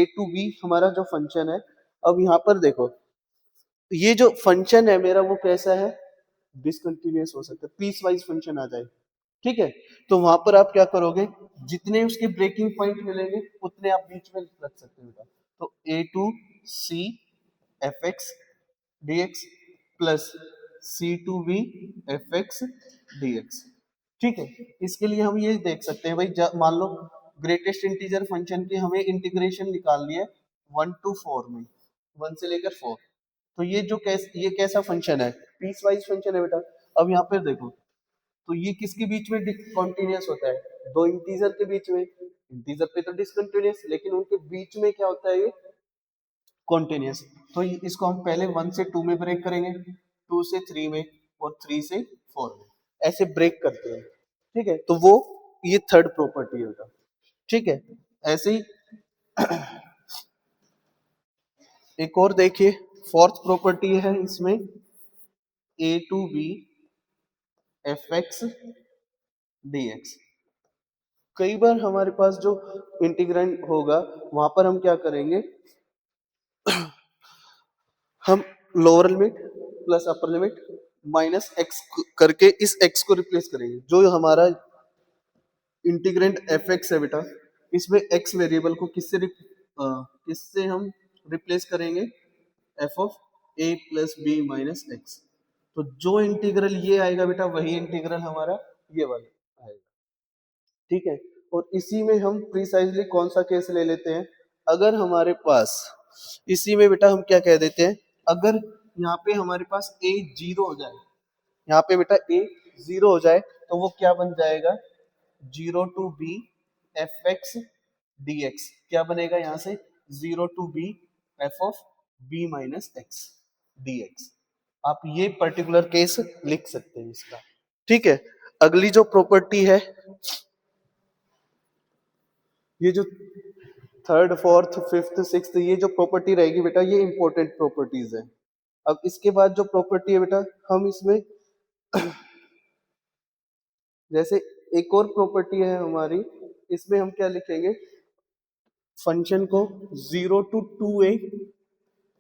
टू बी हमारा जो फंक्शन है, अब यहाँ पर देखो ये जो फंक्शन है मेरा वो कैसा है, डिसकंटिन्यूअस हो सकता है, पीस वाइज फंक्शन आ जाए। ठीक है, तो वहां पर आप क्या करोगे, जितने उसके ब्रेकिंग पॉइंट मिलेंगे उतने आप बीच में रख सकते हो बेटा। तो A to C F X D X plus C to B F X D X. ठीक है, इसके लिए हम ये देख सकते हैं भाई, मान लो ग्रेटेस्ट इंटीजर फंक्शन की हमें इंटीग्रेशन निकालनी है 1 to 4 में, 1 से लेकर 4। तो ये कैसा फंक्शन है, पीस वाइज फंक्शन है बेटा। अब यहाँ पर देखो, तो ये किसके बीच में कॉन्टिन्यूस होता है, दो इंटीजर के बीच में। इंटीजर पे तो डिसकंटिन्यूस, लेकिन उनके बीच में क्या होता है, ये कॉन्टिन्यूस। तो इसको हम पहले 1 से 2 में ब्रेक करेंगे, 2 से 3 में, और 3 से 4 में, ऐसे ब्रेक करते हैं। ठीक है, तो वो ये थर्ड प्रॉपर्टी होगा। ठीक है, ऐसे ही एक और देखिए, फोर्थ प्रॉपर्टी है इसमें A to B F X D X. कई बार हमारे पास जो इंटीग्रेंड होगा वहां पर हम क्या करेंगे, हम लोअर लिमिट प्लस अपर लिमिट माइनस एक्स करके इस एक्स को रिप्लेस करेंगे। जो हमारा इंटीग्रेंड एफ एक्स है बेटा, इसमें एक्स वेरिएबल को किससे हम रिप्लेस करेंगे, F of A plus B minus X. तो जो इंटीग्रल ये आएगा बेटा वही इंटीग्रल हमारा ये वाला आएगा। ठीक है, और इसी में हम प्रिसाइजली कौन सा केस ले लेते हैं, अगर हमारे पास इसी में बेटा हम क्या कह देते हैं, अगर यहाँ पे हमारे पास ए जीरो हो जाए, यहाँ पे बेटा ए जीरो हो जाए, तो वो क्या बन जाएगा, 0 to b F X D X. क्या बनेगा यहाँ से, 0 to b F of B minus X D X. आप ये पर्टिकुलर केस लिख सकते हैं इसका। ठीक है, अगली जो प्रॉपर्टी है, ये जो थर्ड फोर्थ फिफ्थ सिक्स्थ ये जो प्रॉपर्टी रहेगी बेटा, ये इंपॉर्टेंट प्रॉपर्टीज है। अब इसके बाद जो प्रॉपर्टी है बेटा, हम इसमें जैसे एक और प्रॉपर्टी है हमारी, इसमें हम क्या लिखेंगे, फंक्शन को 0 to 2a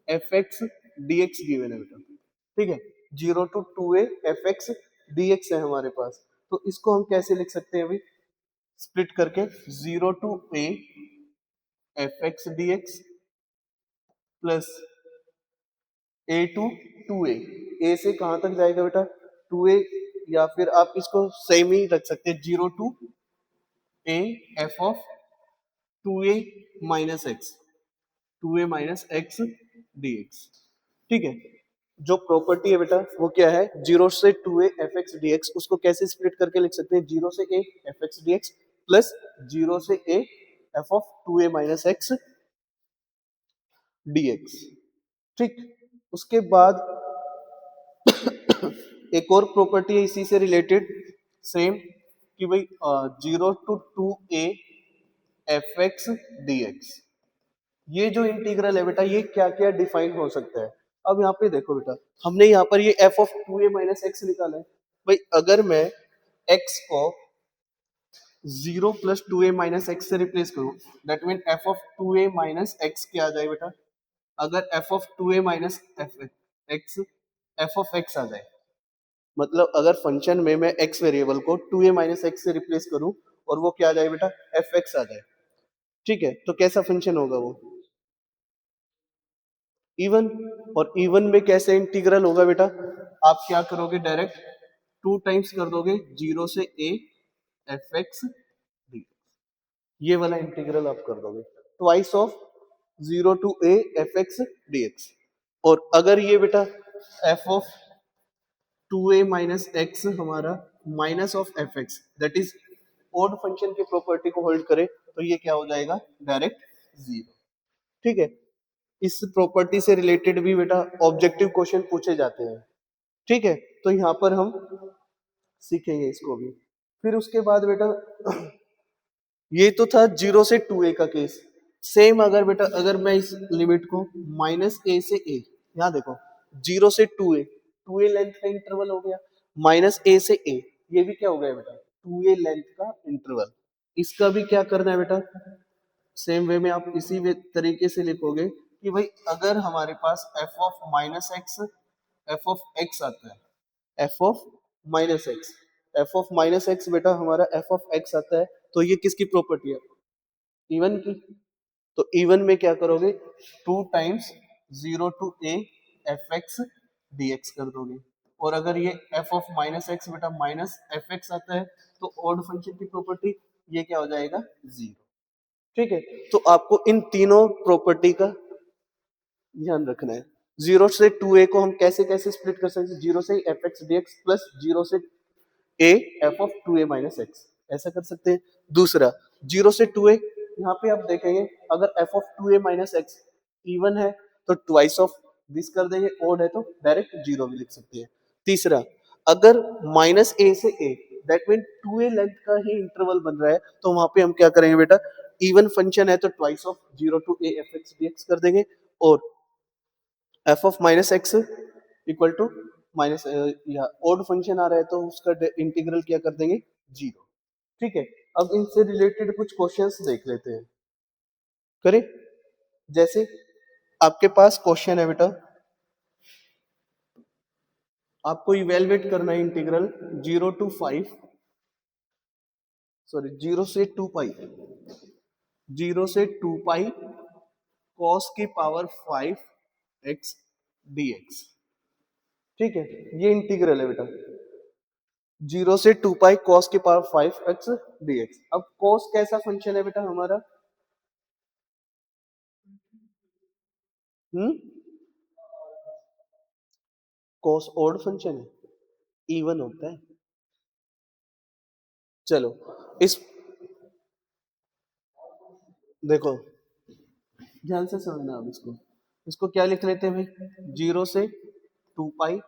F X D x given है बेटा। ठीक है, 0 to 2a F X D x है हमारे पास, तो इसको हम कैसे लिख सकते हैं अभी, स्प्लिट करके 0 to a F X D X plus A से कहां तक जाएगा बेटा, 2a, या फिर आप इसको सेम ही रख सकते हैं, 0 to a F of 2a minus x, 2a minus X D X. ठीक है, जो प्रॉपर्टी है बेटा वो क्या है, 0 से 2a F X D x, उसको कैसे स्प्लिट करके लिख सकते हैं, 0 से a F X D X plus 0 से a F of 2a minus X D X. ठीक, उसके बाद एक और प्रॉपर्टी है इसी से रिलेटेड सेम, कि भाई 0 to 2a F X D x. ये जो इंटीग्रल है बेटा, ये क्या क्या डिफाइन हो सकता है? अब यहाँ पे देखो बेटा, हमने यहाँ पर ये F of two A minus X निकाला है। भाई अगर मैं एक्स को zero plus two A minus X से रिप्लेस करूं, that mean F of two A minus X क्या आ जाए बेटा? अगर F of two A minus X F of X आ जाए, मतलब अगर फंक्शन में मैं एक्स वेरिएबल को टू ए माइनस एक्स से रिप्लेस करूं और वो क्या आ जाए बेटा? एफ एक्स आ जाए। ठीक है, तो कैसा फंक्शन होगा वो? इवन। और इवन में कैसे इंटीग्रल होगा बेटा? आप क्या करोगे? डायरेक्ट टू टाइम्स कर दोगे जीरो से ए एफ एक्स डी, ये वाला इंटीग्रल आप कर दोगे twice of zero to A F X D X. और अगर ये बेटा F of two A minus X हमारा minus of F X, that is odd function की प्रॉपर्टी को होल्ड करे, तो ये क्या हो जाएगा? Direct zero. ठीक है, इस प्रॉपर्टी से रिलेटेड भी बेटा ऑब्जेक्टिव क्वेश्चन पूछे जाते हैं। ठीक है, तो यहाँ पर हम सीखेंगे इसको भी। फिर उसके बाद बेटा ये तो था जीरो से टू ए का केस। सेम अगर बेटा, अगर मैं इस लिमिट को माइनस ए से ए, यहाँ देखो जीरो से टू ए लेंथ का इंटरवल हो गया, माइनस ए से ए, ये भी क्या हो गया बेटा? टू ए लेंथ का इंटरवल। इसका भी क्या करना है बेटा? सेम वे में आप इसी वे तरीके से लिखोगे कि भाई अगर हमारे पास F of minus X F of X आता है, F of minus X, F of minus X बेटा हमारा एफ ऑफ एक्स आता है, तो ये किसकी प्रॉपर्टी है? इवन की। तो इवन में क्या करोगे? Two times zero to A F X D X कर दोगे। और अगर ये एफ ऑफ माइनस एक्स बेटा माइनस एफ एक्स आता है, तो ऑड फंक्शन की प्रॉपर्टी ये क्या हो जाएगा? जीरो। ठीक है, तो आपको इन तीनों प्रॉपर्टी का ध्यान रखना है। जीरो से टू ए को हम कैसे कैसे स्प्लिट कर सकते हैं? जीरो से F X D X plus zero से A F of two A minus X, ऐसा कर सकते हैं। दूसरा, जीरो से टू ए, यहाँ पे आप देखेंगे अगर F of two A minus X even है तो ट्वाइस ऑफ दिस कर देंगे, ओड है तो डायरेक्ट जीरो भी लिख सकते हैं। तीसरा, अगर माइनस ए से A, that mean two A length का ही इंटरवल बन रहा है, तो वहां पे हम क्या करेंगे बेटा? इवन फंक्शन है तो twice of zero to A F X D X कर देंगे, और F of minus X equal to minus, या ओड फंक्शन आ रहा है तो उसका इंटीग्रल क्या कर देंगे? जीरो। ठीक है, अब इनसे रिलेटेड कुछ क्वेश्चंस देख लेते हैं। करें? जैसे आपके पास क्वेश्चन है बेटा, आपको इवेलुएट करना है integral zero to five, sorry zero से टू पाई, जीरो से टू पाई कॉस की power five X D X. ठीक है, ये इंटीग्रल है बेटा, जीरो से टू पाई कॉस की power five X D X. अब कॉस कैसा फंक्शन है बेटा हमारा? हम्म, कॉस ऑड फंक्शन है, इवन होता है। चलो इस, देखो ध्यान से समझना अब इसको, इसको क्या लिख लेते हैं भाई? जीरो से to pi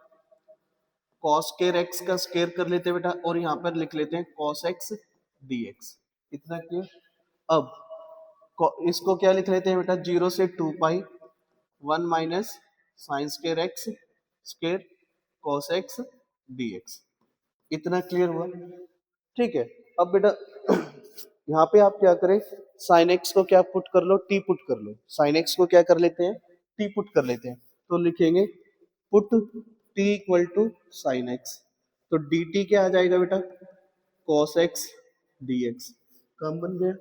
cos square X का स्केयर कर लेते हैं बेटा, और यहाँ पर लिख लेते हैं कॉस एक्स डी एक्स। इतना क्लियर? अब इसको क्या लिख लेते हैं बेटा? जीरो से to pi one minus sine square X square cos X D X. इतना क्लियर हुआ? ठीक है, अब बेटा यहाँ पे आप क्या करें? साइन एक्स को क्या पुट कर लो? टी पुट कर लो। साइन एक्स को क्या कर लेते हैं? टी पुट कर लेते हैं। तो लिखेंगे put T equal to sine X, तो डी टी क्या आ जाएगा बेटा? Cos X D X. कम बन गया।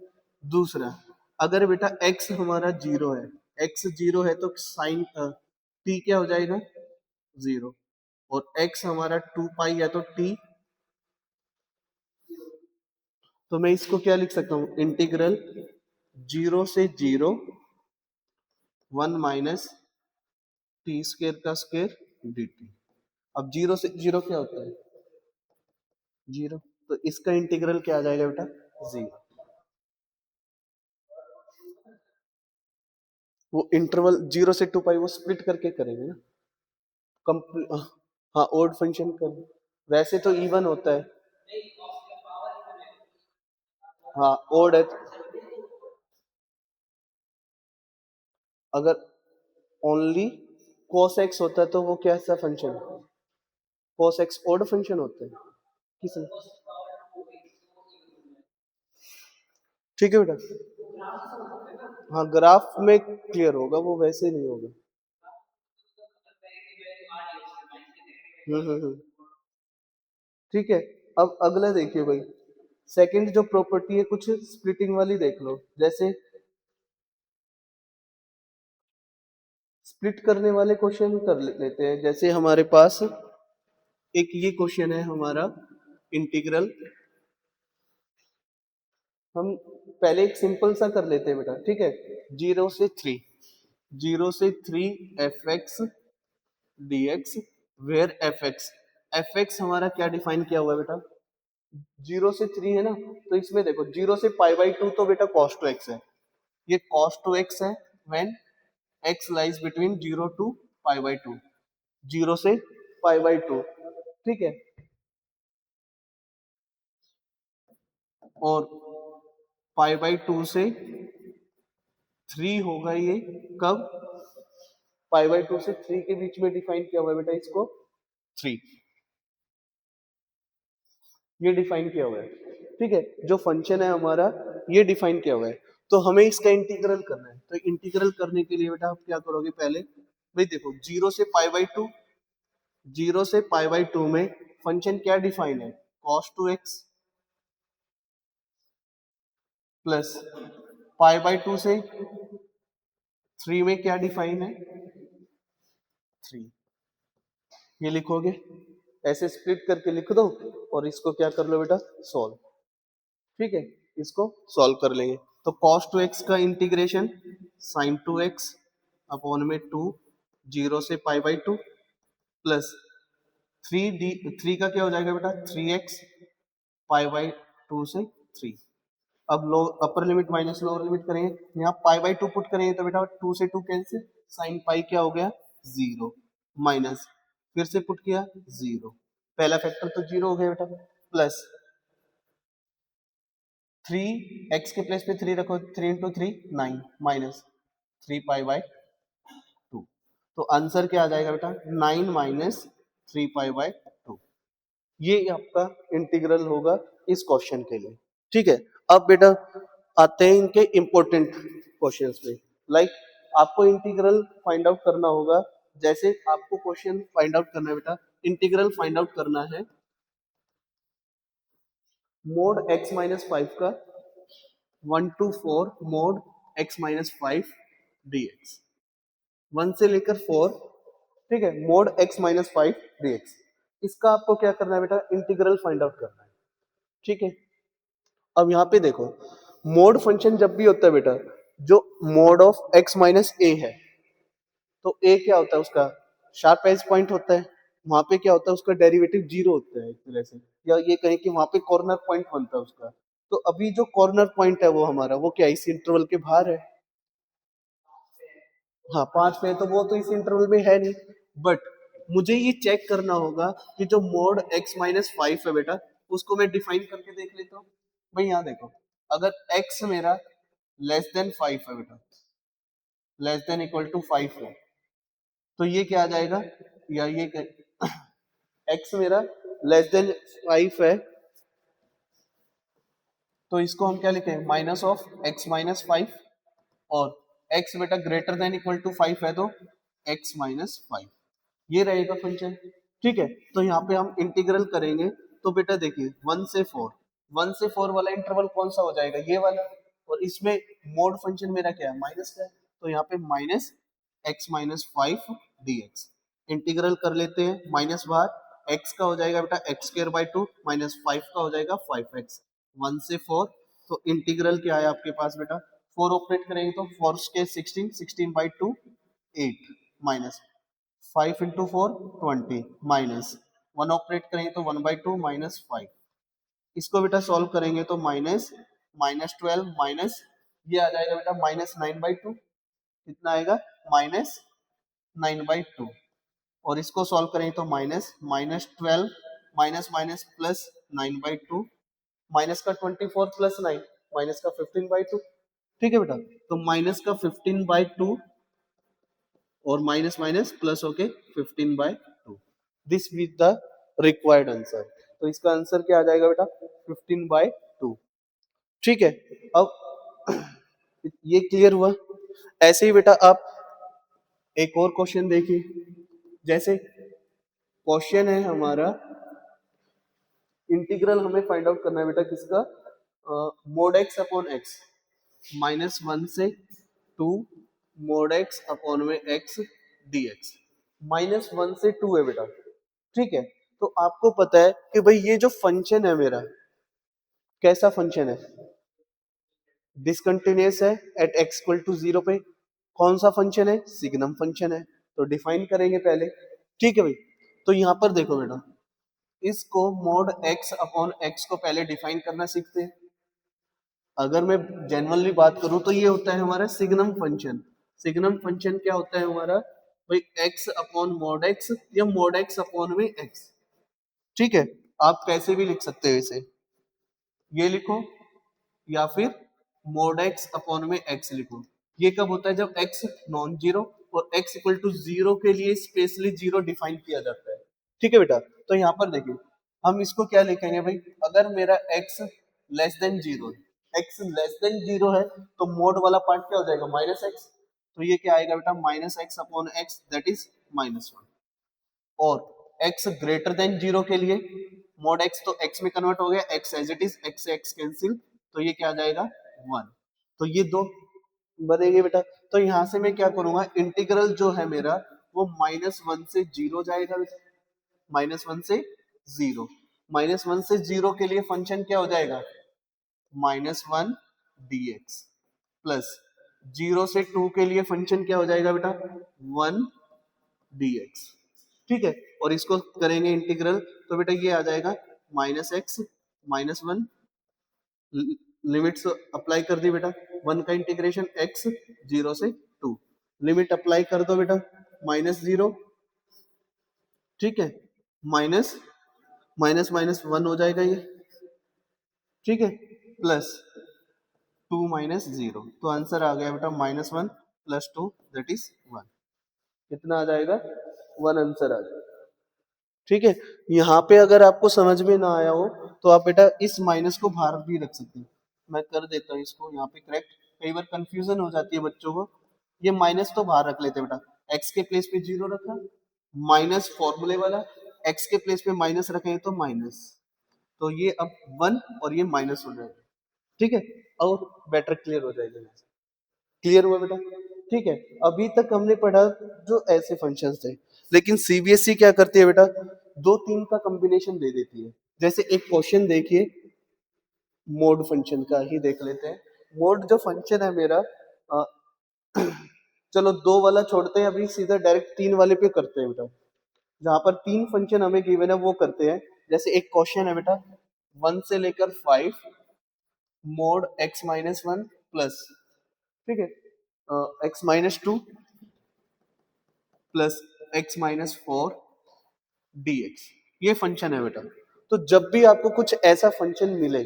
दूसरा, अगर बेटा x हमारा जीरो है, x जीरो है तो साइन t क्या हो जाएगा? जीरो। और x हमारा टू पाई है तो t, तो मैं इसको क्या लिख सकता हूँ? इंटीग्रल जीरो से zero one minus T square का स्केयर डी टी। अब जीरो से जीरो क्या होता है? जीरो, तो इसका इंटीग्रल क्या आ जाएगा बेटा? जीरो। वो इंटरवल जीरो से टू पाई वो स्प्लिट करके करेंगे ना, हाँ ओड फंक्शन कर, वैसे तो इवन होता है। हाँ ओड है, अगर ओनली cos x होता है तो वो कैसा function, cos x odd function होता है किस, ठीक है बेटा। हाँ ग्राफ में क्लियर होगा, वो वैसे नहीं होगा। हम्म। ठीक है। अब अगला देखिए भाई, सेकंड जो प्रॉपर्टी है कुछ स्प्लिटिंग वाली देख लो। जैसे स्प्लिट करने वाले क्वेश्चन कर लेते हैं। जैसे हमारे पास एक ये क्वेश्चन है हमारा इंटीग्रल, हम पहले एक सिंपल सा कर लेते हैं बेटा, ठीक है। 0 से 3, 0 से 3 F X D X, where F X हमारा क्या डिफाइन किया हुआ है बेटा, 0 से 3 है ना, तो इसमें देखो 0 से π/2 तो बेटा cos टू एक्स है, ये cos टू एक्स है when x lies between 0 to π/2, 0 से π/2, ठीक है। और π/2 से 3 होगा ये कब, π/2 से 3 के बीच में डिफाइन किया हुआ है बेटा इसको 3, ये डिफाइन किया हुआ है, ठीक है। जो फंक्शन है हमारा ये डिफाइन किया हुआ है, तो हमें इसका इंटीग्रल करना है। तो इंटीग्रल करने के लिए बेटा आप क्या करोगे, पहले भाई देखो 0 से π/2, 0 से π/2 में फंक्शन क्या डिफाइन है, cos टू एक्स, प्लस π/2 से 3 में क्या डिफाइन है 3, ये लिखोगे, ऐसे स्प्लिट करके लिख दो और इसको क्या कर लो बेटा सॉल्व, ठीक है। इसको सॉल्व कर लेंगे तो cos टू एक्स का integration sin two X upon में 2, 0 से π/2 प्लस 3 का क्या हो जाएगा बेटा 3x π/2 से 3। अब लो upper limit minus lower limit करेंगे, यहाँ π/2 पुट करेंगे तो बेटा 2 से 2 कैंसिल, साइन पाई क्या हो गया 0, माइनस फिर से पुट किया 0, पहला फैक्टर तो 0 हो गया बेटा, प्लस 3 x के प्लेस पे 3 रखो, 3 × 3 9, माइनस 3π/2, तो आंसर क्या आ जाएगा बेटा 9 माइनस 3π/2, ये आपका इंटीग्रल होगा इस क्वेश्चन के लिए, ठीक है। अब बेटा आते हैं इनके इंपॉर्टेंट क्वेश्चंस में, लाइक आपको इंटीग्रल फाइंड आउट करना होगा। जैसे आपको क्वेश्चन फाइंड आउट करना है बेटा, इंटीग्रल फाइंड आउट करना है मोड x-5 का 1 to 4 मोड x-5 dx, 1 से लेकर 4, ठीक है, मोड x-5 dx, इसका आपको क्या करना है बेटा इंटीग्रल फाइंड आउट करना है, ठीक है। अब यहाँ पे देखो मोड फंक्शन जब भी होता है बेटा, जो मोड ऑफ x-a है, तो a क्या होता है उसका शार्प एज पॉइंट होता है, वहां पे क्या होता है उसका डेरिवेटिव 0 होता है एक तरह से, या ये कहें कि वहां पे कॉर्नर पॉइंट बनता है उसका। तो अभी जो कॉर्नर पॉइंट है वो हमारा वो क्या इस इंटरवल के बाहर है, हाँ 5 पे है, तो वो तो इस इंटरवल में है नहीं, बट मुझे ये चेक करना होगा कि जो मोड x-5 है बेटा उसको मैं डिफाइन करके देख लेता हूँ। भाई यहाँ देखो, अगर x मेरा लेस देन 5 है बेटा, लेस देन इक्वल टू 5 है, तो ये क्या आ जाएगा, या ये x मेरा लेस देन 5 है, तो इसको हम क्या लिखते हैं -(x-5), और x बेटा ग्रेटर देन इक्वल टू 5 है तो x-5, ये रहेगा फंक्शन, ठीक है। तो यहाँ पे हम इंटीग्रल करेंगे तो बेटा देखिए 1 से 4 वाला इंटरवल कौन सा हो जाएगा ये वाला, और इसमें मोड फंक्शन मेरा क्या है माइनस का है, तो यहाँ पे -(x-5 dx), इंटीग्रल कर लेते हैं, माइनस बाहर x का हो जाएगा बेटा x²/2 माइनस 5 का हो जाएगा 5x, 1 से 4, तो इंटीग्रल क्या है आपके पास बेटा 4 ऑपरेट करेंगे तो 4 के 16, 16/2 8, माइनस 5 × 4 20, माइनस 1 ऑपरेट करेंगे तो 1/2 माइनस 5, इसको बेटा सॉल्व करेंगे तो -(12) माइनस ये आ जाएगा बेटा -9/2, कितना आएगा -9/2, और इसको सॉल्व करेंगे तो -(12) माइनस माइनस प्लस 9/2, माइनस का 24 प्लस 9 माइनस का 15/2, ठीक है बेटा। तो माइनस का 15/2 और माइनस माइनस प्लस होके 15/2। This is the required answer. तो इसका आंसर क्या आ जाएगा बेटा? 15/2। ठीक है, अब ये क्लियर हुआ। ऐसे ही बेटा आप एक और क्वेश्चन देखिए। जैसे क्वेश्चन है हमारा, इंटीग्रल हमें फाइंड आउट करना है बेटा किसका? मोड एक्स अपॉन एक्स -1 से 2 मोड एक्स अपॉन में एक्स dx। -1 से 2 है बेटा, ठीक है। तो आपको पता है कि भाई ये जो फंक्शन है मेरा, कैसा फंक्शन है? डिसकंटिन्यूअस है एट एक्स इक्वल टू 0 पे। कौन सा फंक्शन है? सिग्नम फंक्शन है। तो डिफाइन करेंगे पहले, ठीक है भाई। तो यहां पर देखो बेटा, इसको मोड एक्स अपॉन एक्स को पहले डिफाइन करना सीखते हैं। अगर मैं जनरली बात करूं तो ये होता है हमारा सिग्नम फंक्शन। सिग्नम फंक्शन क्या होता है हमारा? भाई एक्स अपॉन मोड एक्स या मोड एक्स अपॉन में एक्स, ठीक है। आप कैसे भी लिख सकते हो इसे, ये लिखो या फिर मोड एक्स अपॉन में एक्स लिखो। ये कब होता है? जब एक्स नॉन जीरो और एक्स इक्वल टू जीरो के लिए स्पेशली जीरो डिफाइन किया जाता है, ठीक है बेटा। तो यहाँ पर देखिए, हम इसको क्या लिखेंगे भाई? अगर मेरा X less than zero, X less than zero है तो मोड वाला पार्ट क्या हो जाएगा? Minus X. तो ये क्या आएगा बेटा? Minus X upon X that is -1। और x ग्रेटर देन जीरो के लिए मोड x तो x में कन्वर्ट हो गया, x as it is, x से x कैंसिल, तो ये क्या आ जाएगा? 1। तो ये दो बनेंगे बेटा। तो यहां से मैं क्या करूंगा? इंटीग्रल जो है मेरा वो -1 से 0 जाएगा बेटा, -1 से 0। -1 से 0 के लिए फंक्शन क्या हो जाएगा? -1 dx प्लस 0 से 2 के लिए फंक्शन क्या हो जाएगा बेटा? 1 dx, ठीक है। और इसको करेंगे इंटीग्रल, तो बेटा ये आ जाएगा -x -1, लिमिट्स अप्लाई कर दी बेटा। 1 का इंटीग्रेशन x 0 से 2, लिमिट अप्लाई कर दो बेटा, -0, ठीक है, माइनस माइनस माइनस 1 हो जाएगा ये, ठीक है, प्लस 2 माइनस 0। तो आंसर आ गया बेटा -1 प्लस 2 दैट इज 1। कितना आ जाएगा? 1 आंसर आ जाएगा, ठीक है। यहाँ पे अगर आपको समझ में ना आया हो तो आप बेटा इस माइनस को बाहर भी रख सकते हो। मैं कर देता हूँ इसको यहाँ पे करेक्ट, कई बार कंफ्यूजन हो जाती है बच्चों को। ये माइनस तो बाहर रख लेते हैं बेटा, एक्स के प्लेस पे 0 रखा, माइनस फॉर्मूले वाला, एक्स के प्लेस पे माइनस रखें तो माइनस, तो ये अब 1 और ये माइनस हो जाएगा, ठीक है। और बेटर क्लियर हो जाएगा। क्लियर हुआ बेटा? ठीक है। अभी तक हमने पढ़ा जो ऐसे फंक्शंस थे, लेकिन सीबीएसई क्या करती है बेटा? दो तीन का कॉम्बिनेशन दे देती है। जैसे एक क्वेश्चन देखिए, मोड फंक्शन का ही देख लेते हैं। मोड जो फंक्शन है मेरा, अ, चलो दो वाला छोड़ते हैं, अभी सीधा डायरेक्ट तीन वाले पे करते हैं बेटा। जहां पर तीन फंक्शन हमें गिवन है वो करते हैं। जैसे एक क्वेश्चन है बेटा, 1 से लेकर 5 मोड x-1 प्लस, ठीक है, x-2 प्लस x-4 dx, ये फंक्शन है बेटा। तो जब भी आपको कुछ ऐसा फंक्शन मिले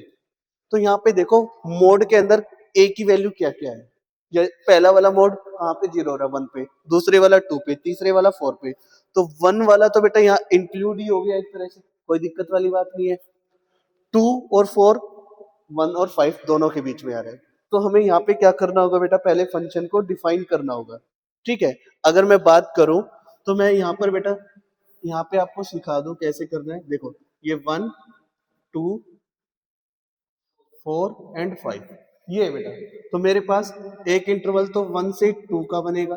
तो यहाँ पे देखो मोड के अंदर a की वैल्यू क्या क्या है। ये पहला वाला मोड कहाँ पे 0 हो रहा है? 1 पे, दूसरे वाला 2 पे, तीसरे वाला 4 पे। तो 1 वाला तो बेटा यहाँ इंक्लूड ही हो गया एक तरह से, कोई दिक्कत वाली बात नहीं है। 2 और 4, 1 और 5 दोनों के बीच में आ रहा है। तो हमें यहाँ पे क्या करना होगा बेटा? पहले फंक्शन को डिफाइन करना होगा, ठीक है। अगर मैं बात करूं तो मैं यहाँ पर बेटा, यहाँ पे आपको सिखा दूं कैसे करना है। देखो ये 1 2 4 एंड 5, ये है बेटा। तो मेरे पास एक इंटरवल तो 1 से 2 का बनेगा,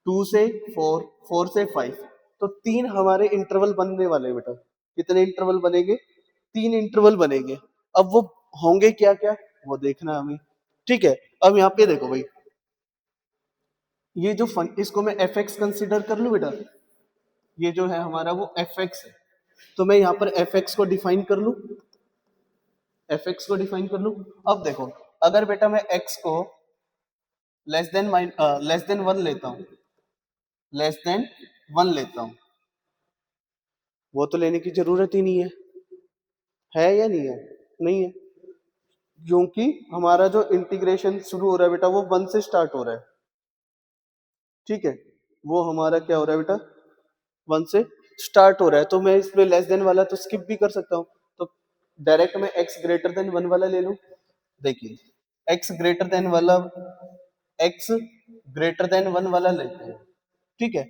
2 से 4, 4 से 5, तो तीन हमारे इंटरवल बनने वाले हैं बेटा। कितने इंटरवल बनेंगे? तीन इंटरवल बनेंगे। अब वो होंगे क्या क्या वो देखना है हमें, ठीक है। अब यहाँ पे देखो भाई, ये जो इसको मैं एफ एक्स कंसिडर कर लूं बेटा, ये जो है हमारा वो एफ एक्स है। तो मैं यहाँ पर एफ एक्स को डिफाइन कर लूं, एफ एक्स को डिफाइन कर लूं। अब देखो, अगर बेटा मैं एक्स को लेस देन वन लेता हूं, लेस देन वन लेता हूं, वो तो लेने की जरूरत ही नहीं है या नहीं है? नहीं है, क्योंकि हमारा जो इंटीग्रेशन शुरू हो रहा है बेटा वो 1 से स्टार्ट हो रहा है, ठीक है, वो हमारा क्या हो रहा है बेटा, 1 से स्टार्ट हो रहा है, तो मैं इसमें लेस देन वाला तो स्किप भी कर सकता हूँ, तो डायरेक्ट मैं x ग्रेटर देन 1 वाला ले लूं। देखिए x ग्रेटर देन वाला, x ग्रेटर देन 1 वाला लेते हैं, ठीक है।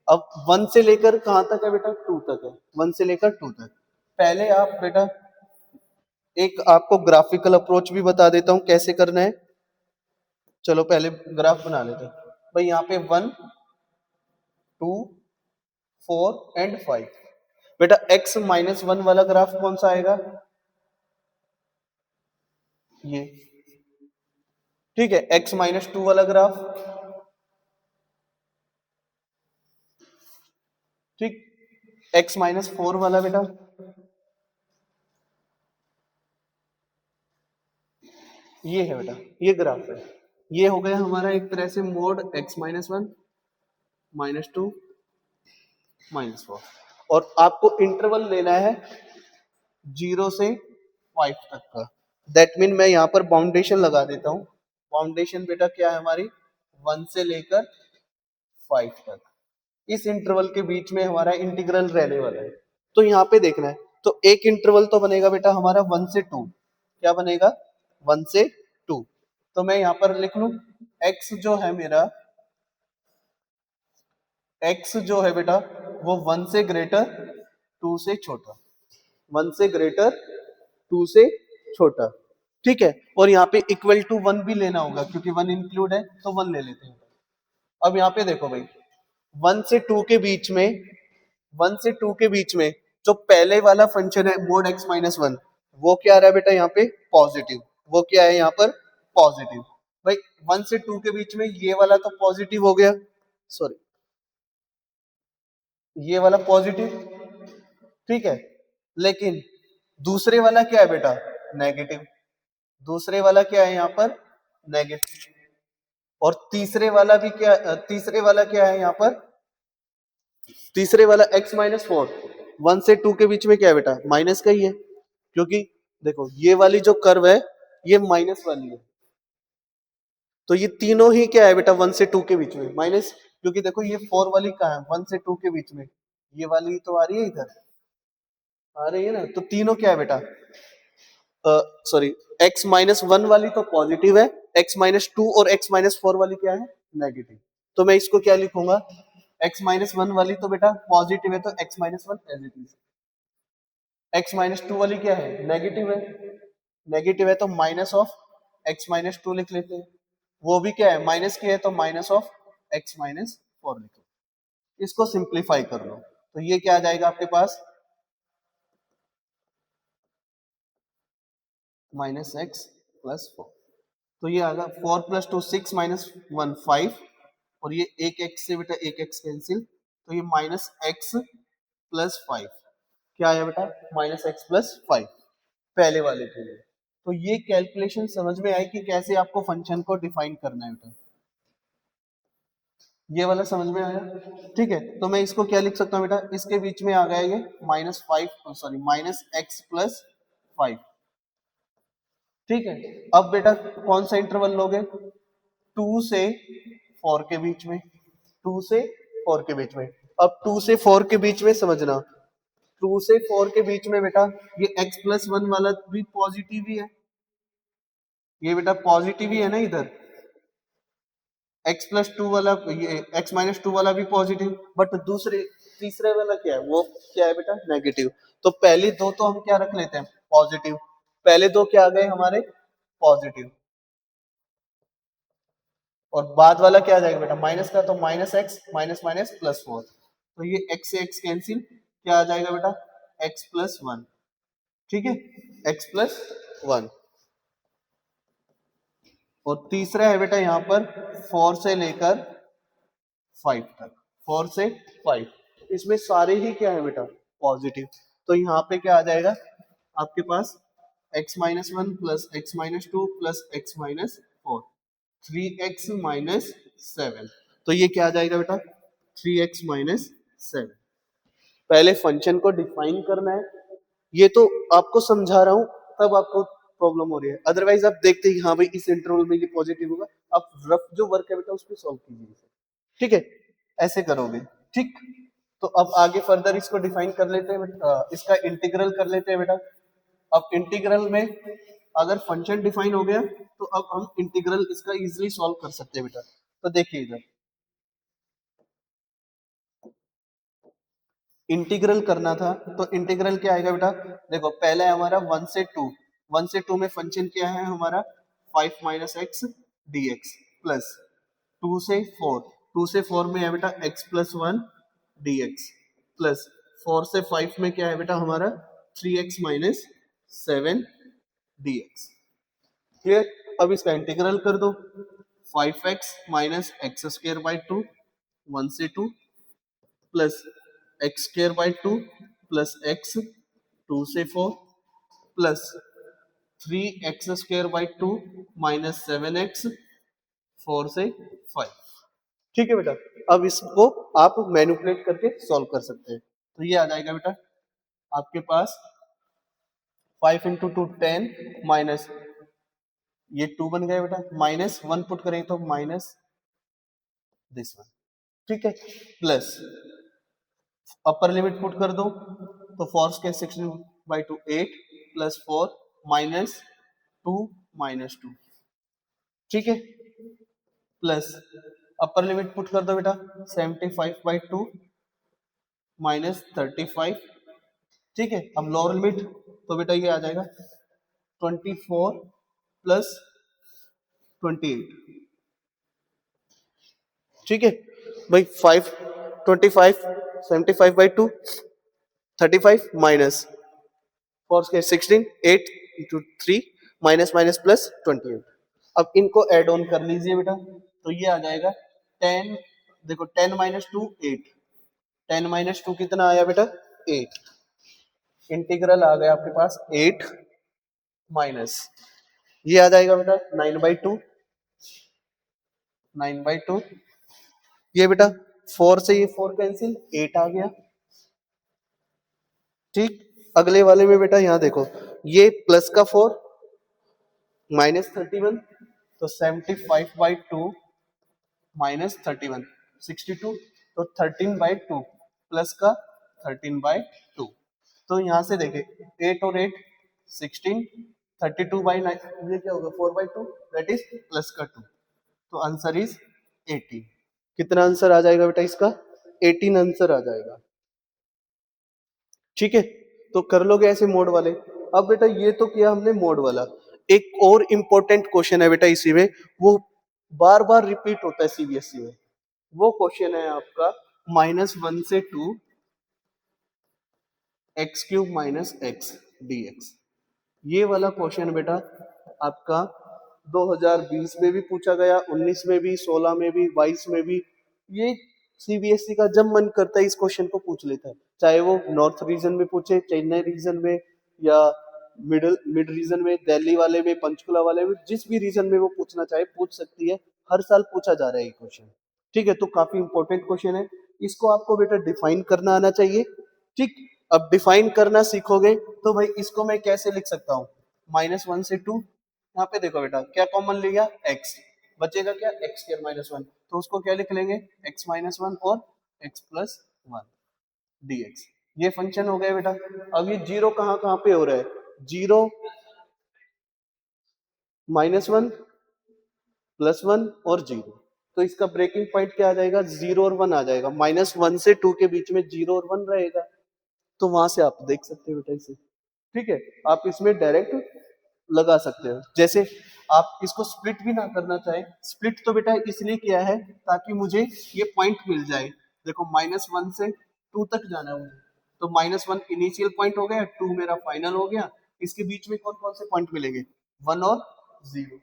अब 1 से लेकर कहां तक है बेटा, 2 तक है, 1 से लेकर 2 तक। पहले आप बेटा, एक आपको ग्राफिकल अप्रोच भी बता देता हूं कैसे करना है। चलो पहले ग्राफ बना लेते हैं भाई, यहाँ पे 1 2 4 एंड 5। बेटा x माइनस 1 वाला ग्राफ कौन सा आएगा, ये, ठीक है। x माइनस 2 वाला ग्राफ, ठीक। x माइनस 4 वाला बेटा, ये है बेटा, ये ग्राफ है। ये हो गया हमारा एक तरह से mode x minus 1 minus 2 minus 4। और आपको इंटरवल लेना है 0 से 5 तक का। दैट मीन मैं यहाँ पर बाउंडेशन लगा देता हूँ। बाउंडेशन बेटा क्या है हमारी, 1 से लेकर 5 तक। इस इंटरवल के बीच में हमारा इंटीग्रल रहने वाला है। तो यहाँ पे देखना है, तो एक इंटरवल तो बनेगा बेटा हमारा 1 से 2। क्या बनेगा, 1 से 2। तो मैं यहाँ पर लिख लूं x जो है मेरा, x जो है बेटा वो 1 से ग्रेटर 2 से छोटा, 1 से ग्रेटर 2 से छोटा, ठीक है। और यहाँ पे इक्वल टू 1 भी लेना होगा क्योंकि 1 इंक्लूड है, तो 1 ले लेते हैं। अब यहाँ पे देखो भाई, 1 से 2 के बीच में, 1 से 2 के बीच में जो पहले वाला फंक्शन है मोड x माइनस 1, वो क्या आ रहा है बेटा यहाँ पे, पॉजिटिव। वो क्या है यहाँ पर, पॉजिटिव। भाई 1 से 2 के बीच में ये वाला तो पॉजिटिव हो गया, सॉरी ये वाला पॉजिटिव, ठीक है। लेकिन दूसरे वाला क्या है बेटा, नेगेटिव। दूसरे वाला क्या है यहाँ पर, नेगेटिव। और तीसरे वाला भी क्या, तीसरे वाला क्या है यहाँ पर, तीसरे वाला x माइनस 4, 1 से 2 के बीच में क्या है बेटा, माइनस का ही है। क्योंकि देखो ये वाली जो कर्व है ये माइनस वाली है, तो ये तीनों ही क्या है बेटा, 1 से 2 के बीच में माइनस। क्योंकि देखो ये 4 वाली कहाँ है, 1 से 2 के बीच में, ये वाली तो आ रही है इधर, आ रही है ना। तो तीनों क्या है बेटा, सॉरी x माइनस 1 वाली तो पॉजिटिव है, x माइनस 2 और x माइनस 4 वाली क्या है, नेगेटिव। तो मैं इसको क्या लिखूंगा, x माइनस 1 वाली तो बेटा पॉजिटिव है, तो x minus 1 as it is. x minus 2 वाली क्या है, नेगेटिव है, नेगेटिव है तो माइनस ऑफ x माइनस 2 लिख लेते हैं। वो भी क्या है, माइनस की है, तो माइनस ऑफ x माइनस 4 लिखो। इसको सिंप्लीफाई कर लो, तो ये क्या आ जाएगा आपके पास, माइनस एक्स प्लस 4। तो ये आएगा 4 प्लस 2 6 माइनस 1 5, और ये एक एक्स से बेटा एक एक्स कैंसिल, तो ये माइनस एक्स प्लस 5। क्या आया बेटा, माइनस एक्स प्लस 5 पहले वाले के लिए। तो ये कैलकुलेशन समझ में आई कि कैसे आपको फंक्शन को डिफाइन करना है बेटा, ये वाला समझ में आया, ठीक है। तो मैं इसको क्या लिख सकता हूँ बेटा, इसके बीच में आ गया ये minus 5, sorry minus x plus 5, ठीक है। अब बेटा कौन सा इंटरवल लोगे, 2 से 4 के बीच में, 2 से 4 के बीच में। अब 2 से 4 के बीच में समझना, 2 से 4 के बीच में बेटा ये x प्लस 1 वाला भी पॉजिटिव ही है, ये बेटा पॉजिटिव ही है ना इधर। x प्लस 2 वाला, ये x माइनस 2 वाला भी पॉजिटिव, बट दूसरे तीसरे वाला क्या है, वो क्या है बेटा, नेगेटिव। तो पहले दो तो हम क्या रख लेते हैं, पॉजिटिव। पहले दो क्या आ गए हमारे, पॉजिटिव। और बाद वाला क्या आ जाएगा बेटा, माइनस का, तो minus x minus minus plus 4। तो ये x से x कैंसिल, क्या आ जाएगा बेटा, x प्लस 1, ठीक है, x प्लस 1। और तीसरा है बेटा यहाँ पर 4 से लेकर 5 तक, 4 से 5, इसमें सारे ही क्या है बेटा, पॉजिटिव। तो यहाँ पे क्या आ जाएगा आपके पास, x minus 1 plus x minus 2 plus x minus 4, 3x minus 7। तो ये क्या आ जाएगा बेटा, 3x माइनस 7। पहले फंक्शन को डिफाइन करना है, ये तो आपको समझा रहा हूं तब आपको प्रॉब्लम हो रही है। अदरवाइज आप देखते ही हाँ भाई इस इंटरवल में ये पॉजिटिव होगा, आप रफ जो वर्क है बेटा उस पर सॉल्व कीजिए। ठीक है, ऐसे करोगे। ठीक, तो अब आगे फर्दर इसको डिफाइन कर लेते हैं इसका इंटीग्रल कर लेते हैं बेटा। अब इंटीग्रल में अगर फंक्शन डिफाइन हो गया तो अब हम इंटीग्रल इसका इजीली सॉल्व कर सकते हैं बेटा। तो देखिए इधर इंटीग्रल करना था तो इंटीग्रल क्या आएगा बेटा, देखो पहले हमारा 1 से 2 में फंक्शन क्या है हमारा 5 minus X D X plus 2 से 4 में है बेटा x plus 1 D X plus 4 से 5 में क्या है बेटा हमारा 3x minus 7 D x. Clear, अब इसका इंटीग्रल कर दो 5x minus x square by 2 1 से 2 plus x square by 2 plus x 2 से 4 plus 3x square by 2 minus 7x 4 से 5। ठीक है बेटा, अब इसको आप मैनिपुलेट करके सॉल्व कर सकते हैं। तो ये आ जाएगा बेटा आपके पास 5 इंटू 2 10 माइनस ये 2 बन गया बेटा, माइनस 1 पुट करें तो माइनस दिस वन। ठीक है, प्लस अपर लिमिट पुट कर दो तो 4 16 बाई 2 8 प्लस 4 माइनस 2 माइनस 2। ठीक है, प्लस अपर लिमिट पुट कर दो बेटा 75/2 माइनस 35। ठीक है, अब लोअर लिमिट तो बेटा ये आ जाएगा 24 प्लस 28। ठीक है भाई, 5 25 75/2 35 minus 4 16 8 into 3 minus minus plus 28। अब इनको ऐड ऑन कर लीजिए बेटा, तो ये आ जाएगा 10, देखो 10 माइनस 2 8, 10 माइनस 2 कितना आया बेटा 8। इंटीग्रल आ गया आपके पास 8 माइनस ये आ जाएगा बेटा 9/2 9/2। ये बेटा 4 से ये 4 कैंसिल 8 आ गया। ठीक, अगले वाले में बेटा यहाँ देखो ये प्लस का 4 माइनस 31 तो 75/2 माइनस 31 62 तो 13/2 प्लस का 13/2। तो यहाँ से देखे 8 और 8 16 32/9 ये क्या होगा 4/2 दैट इज प्लस का 2। तो आंसर इज 18। कितना आंसर आ जाएगा बेटा इसका 18 आंसर आ जाएगा। ठीक है, तो कर लोगे ऐसे मोड वाले। अब बेटा ये तो किया हमने मोड वाला, एक और इम्पोर्टेंट क्वेश्चन है बेटा इसी में, वो बार बार रिपीट होता है सीबीएसई में। वो क्वेश्चन है आपका -1 से 2 x³ माइनस x dx। ये वाला क्वेश्चन बेटा आपका 2020 में भी पूछा गया, 19 में भी, 16 में भी, 22 में भी। ये सीबीएसई का जब मन करता है इस क्वेश्चन को पूछ लेता है, चाहे वो नॉर्थ रीजन में पूछे, चेन्नई रीजन में, या मिड रीजन में, दिल्ली वाले में, पंचकुला वाले में, जिस भी रीजन में वो पूछना चाहे पूछ सकती है। हर साल पूछा जा रहा है ये क्वेश्चन। ठीक है, तो काफी इंपॉर्टेंट क्वेश्चन है, इसको आपको बेटा डिफाइन करना आना चाहिए। ठीक, अब डिफाइन करना सीखोगे तो भाई इसको मैं कैसे लिख सकता हूँ, -1 से 2, यहाँ पे देखो बेटा क्या कॉमन लिया x, बचेगा क्या x² -1, तो उसको क्या लिख लेंगे x-1 और x+1 dx। ये फंक्शन हो गया बेटा। अब ये जीरो कहाँ कहाँ पे हो रहा है, 0 -1 +1 और 0, तो इसका ब्रेकिंग पॉइंट क्या आ जाएगा 0 और 1 आ जाएगा। -1 से 2 के बीच में 0 और 1 रहेगा, तो वहां से आप देख सकते हो बेटा इसे। ठीक है, आप इसमें डायरेक्ट लगा सकते हो। जैसे आप इसको स्प्लिट भी ना करना चाहे, स्प्लिट तो बेटा इसलिए किया है ताकि मुझे ये पॉइंट मिल जाए। देखो -1 से 2 तक जाना है मुझे, तो -1 इनिशियल पॉइंट हो गया, 2 मेरा फाइनल हो गया। इसके बीच में कौन कौन से पॉइंट मिलेंगे 1 और 0,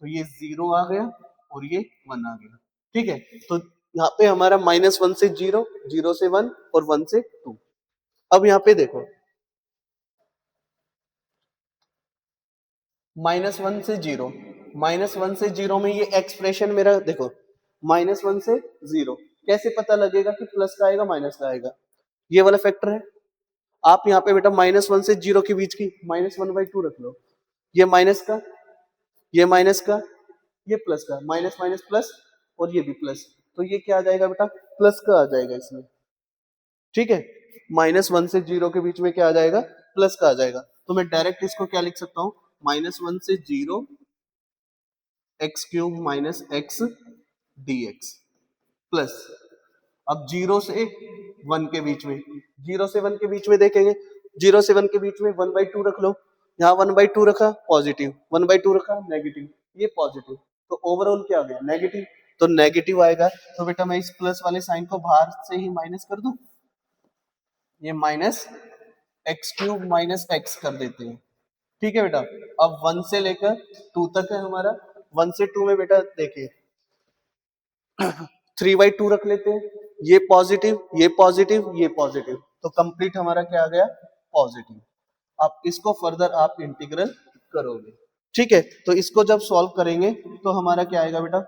तो ये 0 आ गया और ये 1 आ गया। ठीक है, तो यहाँ पे हमारा -1 से 0, 0 से 1 और 1 से 2। अब यहाँ पे देखो -1 से 0, -1 से 0 में ये एक्सप्रेशन मेरा देखो -1 से 0 कैसे पता लगेगा कि प्लस का आएगा माइनस का आएगा, ये वाला फैक्टर है। आप यहाँ पे बेटा -1 से 0 के बीच की -1/2 रख लो, ये माइनस का, ये माइनस का, ये प्लस का, माइनस माइनस प्लस और ये भी प्लस, तो ये क्या आ जाएगा बेटा, प्लस का आ जाएगा इसमें, ठीक है। -1 से 0 के बीच में क्या आ जाएगा, प्लस का आ जाएगा। तो मैं डायरेक्ट इसको क्या लिख सकता हूँ, -1 से 0 x cube minus x dx plus, अब 0 से 1 के बीच में, 0 से 1 के बीच में देखेंगे, 0 से 1 के बीच में 1/2 रख लो, यहाँ 1/2 रखा पॉजिटिव, 1/2 रखा नेगेटिव, ये पॉजिटिव, तो ओवरऑल क्या आ गया, नेगेटिव। तो नेगेटिव आएगा, तो बेटा मैं इस प्लस वाले साइन को बाहर से ही माइनस कर दूं, ये minus x cube minus x कर देते हैं, ठीक है बेटा। अब 1 से लेकर 2 तक है हमारा, 1 से 2 में बेटा देखिए 3/2 रख लेते हैं, ये पॉजिटिव ये पॉजिटिव ये पॉजिटिव, तो कंप्लीट हमारा क्या आ गया, पॉजिटिव। आप इसको फर्दर आप इंटीग्रल करोगे, ठीक है। तो इसको जब सॉल्व करेंगे तो हमारा क्या आएगा बेटा,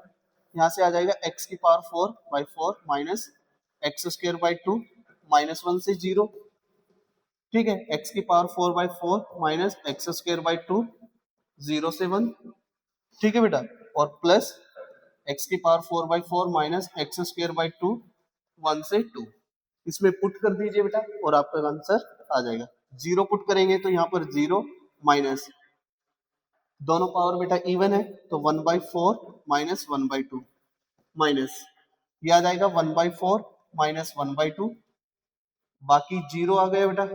यहाँ से आ जाएगा x की power 4/4 minus x square by 2 -1 से 0, ठीक है, x की power 4/4 minus x square by 2 0 से 1, ठीक है बेटा, और प्लस x की power 4/4 minus x square by 2 1 से 2, इसमें पुट कर दीजिए बेटा और आपका आंसर आ जाएगा। 0 पुट करेंगे तो यहाँ पर 0 माइनस, दोनों पावर बेटा इवन है, तो 1/4 माइनस 1/2 माइनस, ये आ जाएगा 1/4 माइनस 1/2, बाकी 0 आ गया बेटा,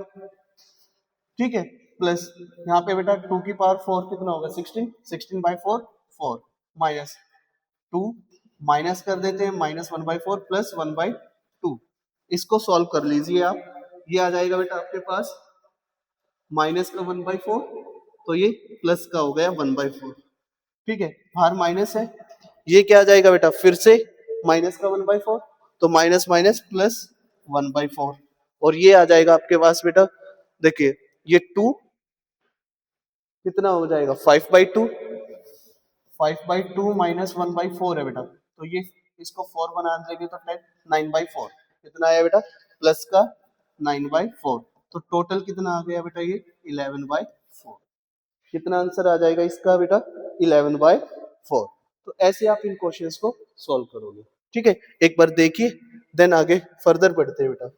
ठीक है, प्लस यहाँ पे बेटा 2 की पावर 4 कितना होगा 16, 16/4 4 माइनस 2, माइनस कर देते हैं -1/4 प्लस 1/2, इसको सॉल्व कर लीजिए आप, ये आ जाएगा बेटा आपके पास माइनस का 1/4, तो ये प्लस का हो गया 1/4, ठीक है, बाहर माइनस है, ये क्या आ जाएगा बेटा फिर से माइनस का 1/4, तो माइनस माइनस प्लस 1/4, और ये आ जाएगा आपके पास बेटा, देखिए ये 2 कितना हो जाएगा 5/2, 5/2 माइनस 1/4 है बेटा, तो ये इसको 4 बना देंगे तो 9/4, कितना आया बेटा, प्लस का 9/4, तो टोटल कितना आ गया बेटा, ये 11/4, कितना आंसर आ जाएगा इसका बेटा 11/4। तो ऐसे आप इन क्वेश्चंस को सॉल्व करोगे, ठीक है, एक बार देखिए, देन आगे फर्दर बढ़ते हैं बेटा।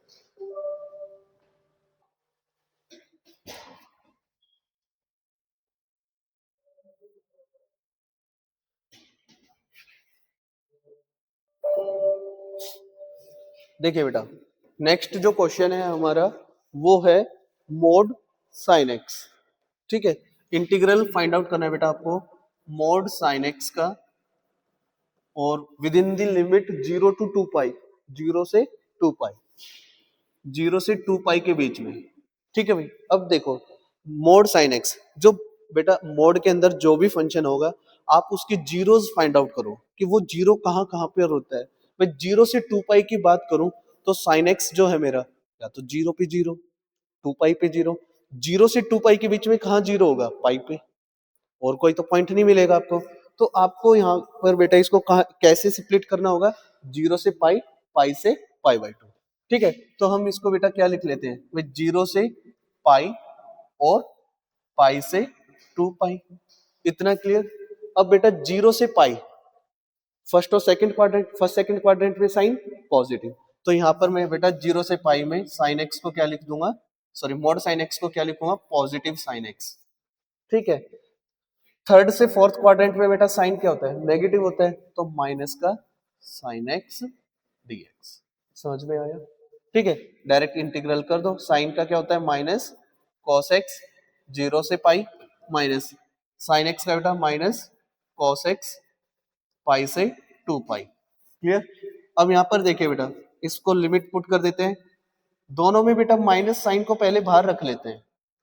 देखिए बेटा, नेक्स्ट जो क्वेश्चन है हमारा वो है मोड साइन एक्स, ठीक है, इंटीग्रल फाइंड आउट करना है बेटा आपको मोड साइन एक्स का, और with in the limit 0 to 2 पाई, 0 से 2 पाई, 0 से 2 पाई के बीच में, ठीक है भाई। अब देखो मोड साइन एक्स, जो बेटा मोड के अंदर जो भी फंक्शन होगा आप उसकी जीरोस फाइंड आउट करो कि वो जीरो कहाँ कहाँ पे होता है। मैं 0 से 2 पाई की बात करूं तो साइन एक्स जो है मेरा, या तो 0 पे 0, 2 पाई पे 0, 0 से 2 पाई के बीच में कहाँ 0 होगा, पाई पे, और कोई तो पॉइंट नहीं मिलेगा आपको। तो आपको यहाँ पर बेटा इसको कैसे स्प्लिट करना होगा, 0 से पाई, पाई से पाई/2, ठीक है। तो हम इसको बेटा क्या लिख लेते हैं, भाई 0 से पाई और पाई से 2 पाई, इतना क्लियर। अब बेटा 0 से पाई, फर्स्ट और second quadrant, first second quadrant में साइन पॉजिटिव, तो यहाँ पर मैं बेटा 0 से पाई में साइन एक्स को क्या लिख दूंगा, सॉरी मोड साइन एक्स को क्या लिखूंगा, पॉजिटिव साइन एक्स, ठीक है। थर्ड से फोर्थ क्वाड्रेंट में बेटा साइन क्या होता है, नेगेटिव होता है, तो माइनस का साइन एक्स dx, समझ में आया, ठीक है। डायरेक्ट इंटीग्रल कर दो, साइन का क्या होता है माइनस कॉस एक्स, 0 से पाई माइनस साइन एक्स का बेटा माइनस कॉस एक्स पाई से 2 पाई, क्लियर। अब यहाँ पर देखिए बेटा इसको लिमिट पुट कर देते हैं, दोनों में बेटा माइनस साइन को पहले बाहर रख लेते हैं,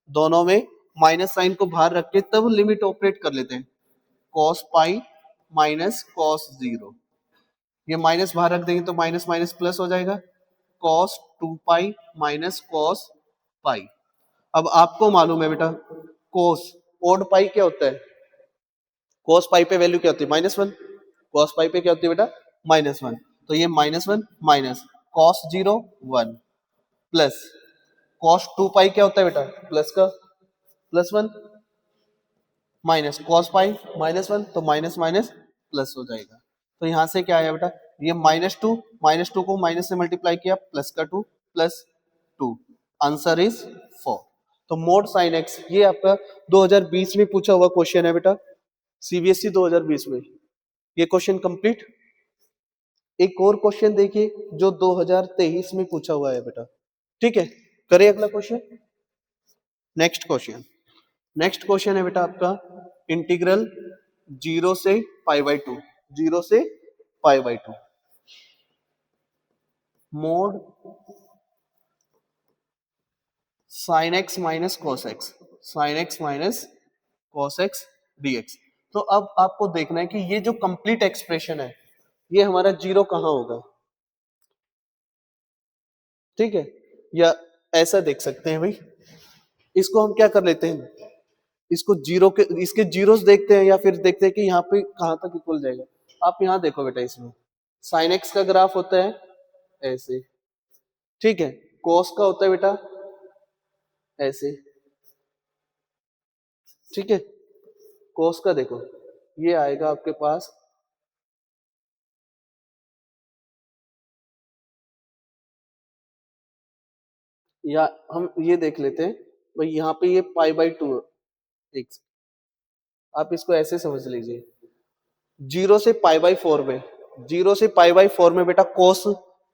दोनों में माइनस साइन को बाहर रख के तब लिमिट ऑपरेट कर लेते हैं, कॉस पाई माइनस कॉस 0, ये माइनस बाहर रख देंगे तो माइनस माइनस प्लस हो जाएगा, cos 2 pi minus cos pi. अब आपको मालूम है बेटा कोस ओड पाई क्या होता है, कोस पाई पे वैल्यू क्या होती है -1, कॉस पाई पे क्या होती है बेटा -1, तो ये -1 माइनस कॉस 0 1 प्लस कॉस 2 पाई क्या होता है बेटा प्लस का +1 माइनस कॉस पाई -1, तो माइनस माइनस प्लस हो जाएगा, तो यहां से क्या आया बेटा ये माइनस टू को माइनस से मल्टीप्लाई किया, प्लस का 2 प्लस 2, आंसर इज 4। तो मोड साइन एक्स, ये आपका 2020 में पूछा हुआ क्वेश्चन है बेटा, सीबीएसई 2020 में। ये क्वेश्चन कंप्लीट। एक और क्वेश्चन देखिए जो 2023 में पूछा हुआ है बेटा, ठीक है। करें अगला क्वेश्चन। नेक्स्ट क्वेश्चन है बेटा आपका इंटीग्रल 0 से पाई बाई 2, 0 से पाई by 2, mod sine X minus cos X, sine X minus cos X dx. तो अब आपको देखना है कि ये जो कंप्लीट एक्सप्रेशन है, ये हमारा जीरो कहां होगा, ठीक है। या ऐसा देख सकते हैं भाई, इसको हम क्या कर लेते हैं, इसको जीरो के, इसके जीरोस देखते हैं, या फिर देखते हैं कि यहाँ पे कहां तक इक्वल जाएगा। आप यहाँ देखो बेटा, इसमें साइन एक्स का ग्राफ होता है ऐसे, ठीक है। कॉस का होता है बेटा ऐसे, ठीक है। कॉस का देखो, ये आएगा आपके पास, या हम ये देख लेते हैं भाई, यहाँ पे ये पाई बाई 2, एक आप इसको ऐसे समझ लीजिए, 0 से पाई बाई 4 में, 0 से पाई बाई 4 में बेटा कोस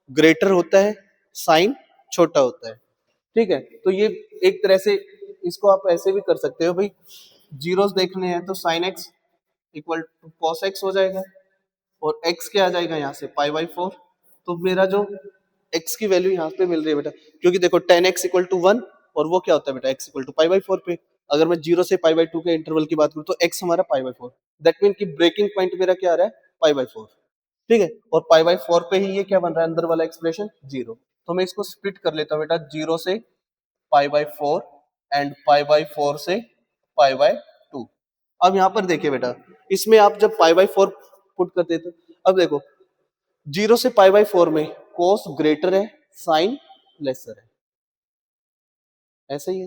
ग्रेटर होता है, साइन छोटा होता है, ठीक है। तो ये एक तरह से इसको आप ऐसे भी कर सकते हो भाई, जीरोस देखने हैं तो sine X equal to cos X हो जाएगा, और एक्स क्या आ जाएगा यहाँ से पाई बाई 4। तो मेरा जो एक्स की वैल्यू यहाँ पे मिल रही है बेटा, क्योंकि देखो टेन एक्स इक्वल टू 1, और वो क्या होता है बेटा X equal to pi by 4 पे। अगर मैं 0 से पाई बाई 2 के इंटरवल की बात करूँ तो एक्स हमारा पाई बाई 4, दैट मीन कि ब्रेकिंग पॉइंट मेरा क्या आ रहा है, पाई बाई 4, ठीक है। और पाई बाई 4 पे ही ये क्या बन रहा है, अंदर वाला एक्सप्रेशन जीरो। तो मैं इसको स्प्लिट कर लेता हूँ बेटा, 0 से पाई बाई 4 एंड पाई बाई 4 से पाई बाई 2। अब यहाँ पर देखिए बेटा, इसमें आप जब पाई बाई 4 पुट करते थे, अब देखो 0 से पाई बाई 4 में कोस ग्रेटर है, साइन लेसर है, ऐसा ही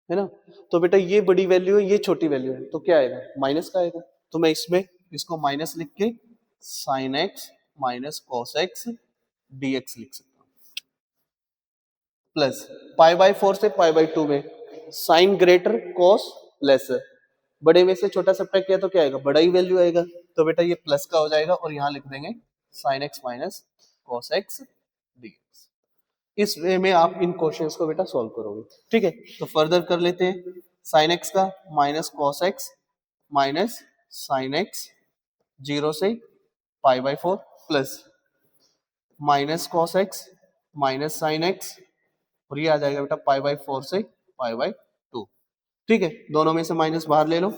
है ना। तो बेटा ये बड़ी वैल्यू है, ये छोटी वैल्यू है, तो क्या आएगा, माइनस का आएगा। तो मैं इसमें इसको माइनस लिख के sine X minus cos X dx लिख सकता हूँ, प्लस पाई बाई 4 से पाई बाई 2 में साइन ग्रेटर कॉस लेसर, बड़े में से छोटा सब्ट्रैक्ट किया तो क्या आएगा, बड़ा ही वैल्यू आएगा। तो बेटा ये प्लस का हो जाएगा, और यहाँ लिख देंगे sine X minus cos X dx. इस वे में आप इन क्वेश्चंस को बेटा सॉल्व करोगे, ठीक है। तो फर्दर कर लेते हैं, साइन एक्स का minus cos x minus sine x 0 से पाई by 4 plus minus cos x minus sine x, और ये आ जाएगा बेटा पाई बाई 4 से पाई बाई 2, ठीक है। दोनों में से माइनस बाहर ले लो,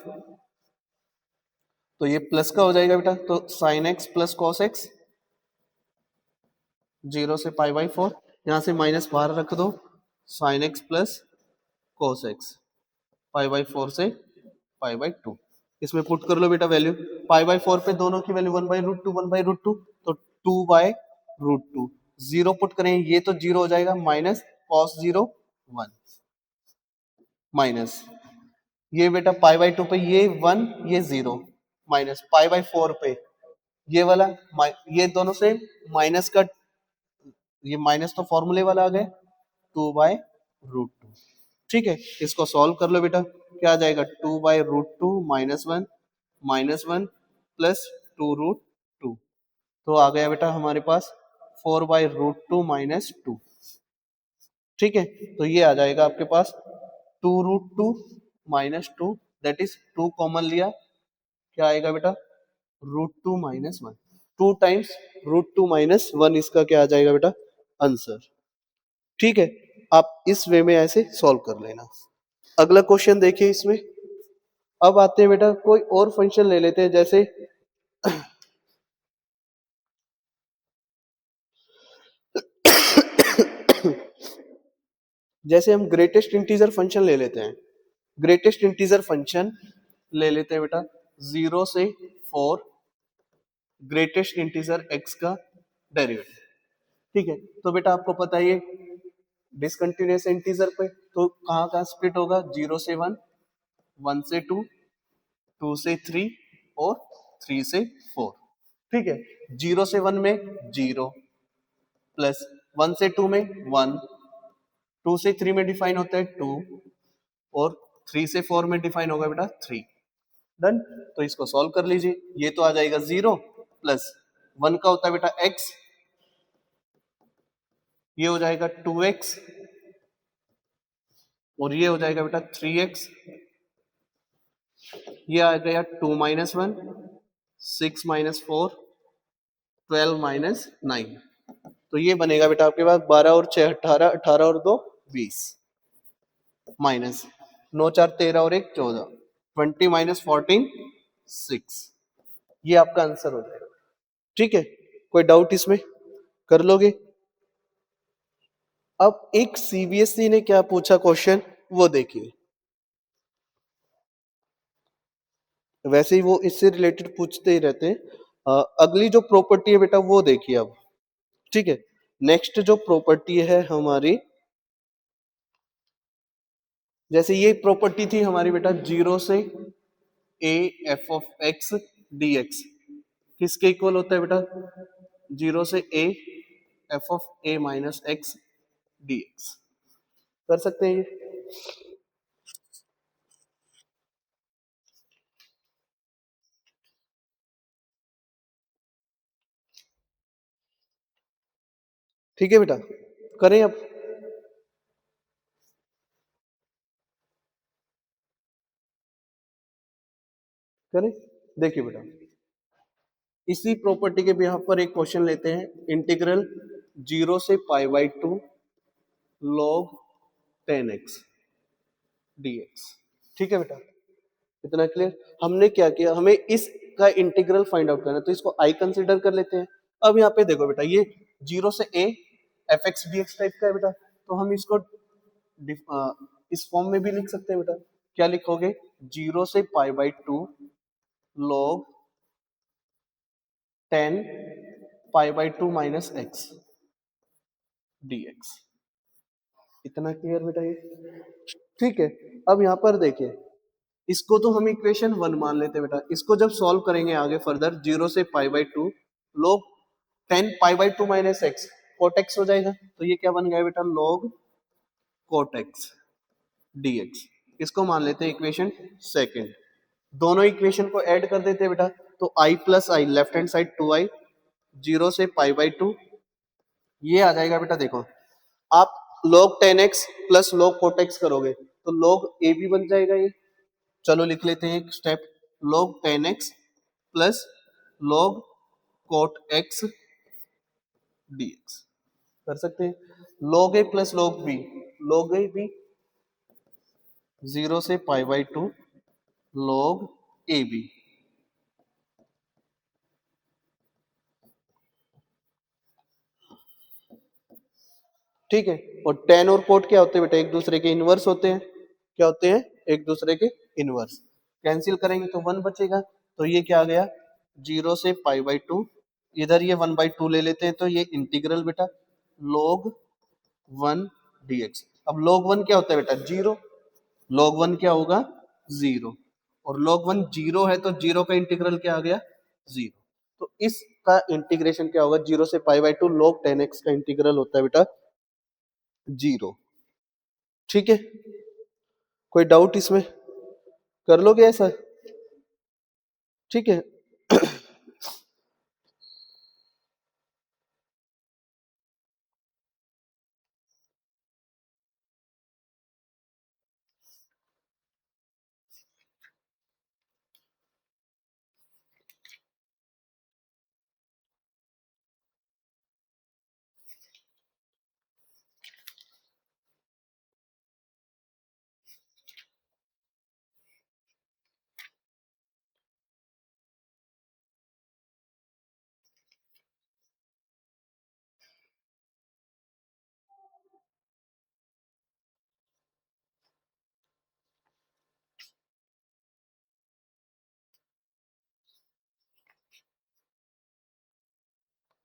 तो ये प्लस का हो जाएगा बेटा, तो sine x plus cos x 0 से पाई बाई 4, यहाँ से माइनस बाहर रख दो, sine x plus cos x pi by 4 से पाई बाई 2। इसमें पुट कर लो बेटा वैल्यू, पाई बाई 4 पे दोनों की वैल्यू 1/√2 1/√2, तो 2/√2, जीरो पुट करें, ये तो जीरो हो जाएगा, माइनस कॉस 0 1, माइनस ये बेटा पाई बाई 2 पे ये 1 ये 0, माइनस पाई बाई 4 पे ये वाला, ये दोनों से माइनस का, ये माइनस तो फॉर्मूले वाला आ गया, 2/√2, ठीक है। इसको सॉल्व कर लो बेटा, क्या आ जाएगा, 2/√2 -1 प्लस 2√2, तो आ गया बेटा हमारे पास 4/√2 - 2, ठीक है। तो ये आ जाएगा आपके पास 2√2 -2, दैट इज 2 कॉमन लिया, क्या आएगा बेटा, √2 - 1, 2 टाइम्स √2 - 1, इसका क्या आ जाएगा बेटा, आंसर, ठीक है। आप इस वे में ऐसे सॉल्व कर लेना। अगला क्वेश्चन देखिए इसमें, अब आते हैं बेटा कोई और फंक्शन ले लेते हैं, जैसे जैसे हम ग्रेटेस्ट इंटीजर फंक्शन ले लेते हैं, ग्रेटेस्ट इंटीजर फंक्शन ले लेते हैं बेटा, 0 से 4 ग्रेटेस्ट इंटीजर x का डेरिवेटिव, ठीक है। तो बेटा आपको पता है ये डिसकंटिन्यूअस इंटीजर पे तो कहाँ कहाँ स्प्लिट होगा, 0 से 1, 1 से 2, 2 से 3 और 3 से 4, ठीक है, 0 से 1 में 0, प्लस 1 से 2 में 1, 2 से 3 में डिफाइन होता है 2, और 3 से 4 में डिफाइन होगा बेटा 3। डन। तो इसको सॉल्व कर लीजिए, ये तो आ जाएगा 0, प्लस 1 का होता है बेटा x, ये हो जाएगा 2x, और ये हो जाएगा बेटा 3x, ये आ गया 2 माइनस 1, 6 माइनस 4, 12 माइनस 9। तो ये बनेगा बेटा आपके पास 12 और 6 18, 18 और 2 20, माइनस 9 4 13 और 1 14, 20 माइनस 14 6। ये आपका आंसर हो जाएगा। ठीक है, कोई डाउट इसमें, कर लोगे? अब एक सीबीएसई ने क्या पूछा क्वेश्चन, वो देखिए। वैसे ही वो इससे रिलेटेड पूछते ही रहते हैं। अगली जो प्रॉपर्टी है बेटा वो देखिए अब। ठीक है, नेक्स्ट जो प्रॉपर्टी है हमारी, जैसे ये प्रॉपर्टी थी हमारी बेटा 0 से a f of x dx, किसके इक्वल होता है बेटा? 0 से a f of a minus x dx। कर सकते हैं ये? ठीक है बेटा, करें अब? करें, देखिए बेटा, इसी प्रॉपर्टी के बिहाफ पर एक क्वेश्चन लेते हैं। इंटीग्रल 0 से पाई बाई 2 log 10x dx। ठीक है बेटा, इतना क्लियर? हमने क्या किया, हमें इसका इंटीग्रल फाइंड आउट करना है, तो इसको आई कंसीडर कर लेते हैं। अब यहाँ पे देखो बेटा, ये 0 से a F X D x type का है बेटा, तो हम इसको इस फॉर्म में भी लिख सकते हैं बेटा। क्या लिखोगे? 0 से पाई by 2 log 10 pi by 2 minus x dx। इतना क्लियर बेटा ये? ठीक है, अब यहाँ पर देखिए, इसको तो हम इक्वेशन 1 मान लेते हैं बेटा। इसको जब सॉल्व करेंगे आगे फर्दर, 0 से पाई by 2 log 10 pi by 2 minus X, cot X हो जाएगा। तो ये क्या बन गया बेटा? log cot X dx। इसको मान लेते हैं इक्वेशन सेकंड। दोनों इक्वेशन को ऐड कर देते हैं बेटा, तो i plus I, left hand side 2i, 0 से पाई बाई 2, ये आ जाएगा बेटा। देखो, आप log 10x plus log cot X करोगे तो log a भी बन जाएगा ये। चलो लिख लेते हैं एक step, log 10x plus log cot x dx। कर सकते हैं। log a plus log a भी 0 से पाई बाई 2 log a b। ठीक है, और टेन और कोट क्या होते हैं बेटा? एक दूसरे के इनवर्स होते हैं। क्या होते हैं? एक दूसरे के इनवर्स। कैंसिल करेंगे तो 1 बचेगा, तो ये क्या आ गया? 0 से पाई बाई 2, इधर ये 1/2 ले लेते हैं, तो ये इंटीग्रल बेटा log 1 dx। अब log 1 क्या होता है बेटा? 0। log 1 क्या होगा? 0। और log 1 0 है, तो 0 का इंटीग्रल क्या आ गया? 0। तो इसका इंटीग्रेशन क्या होगा? 0 से पाई बाई 2 log 10x का इंटीग्रल होता है बेटा 0। ठीक है, कोई डाउट इसमें, कर लोगे ऐसा? ठीक है।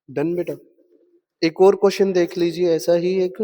डन बेटा, एक और क्वेश्चन देख लीजिए ऐसा ही एक।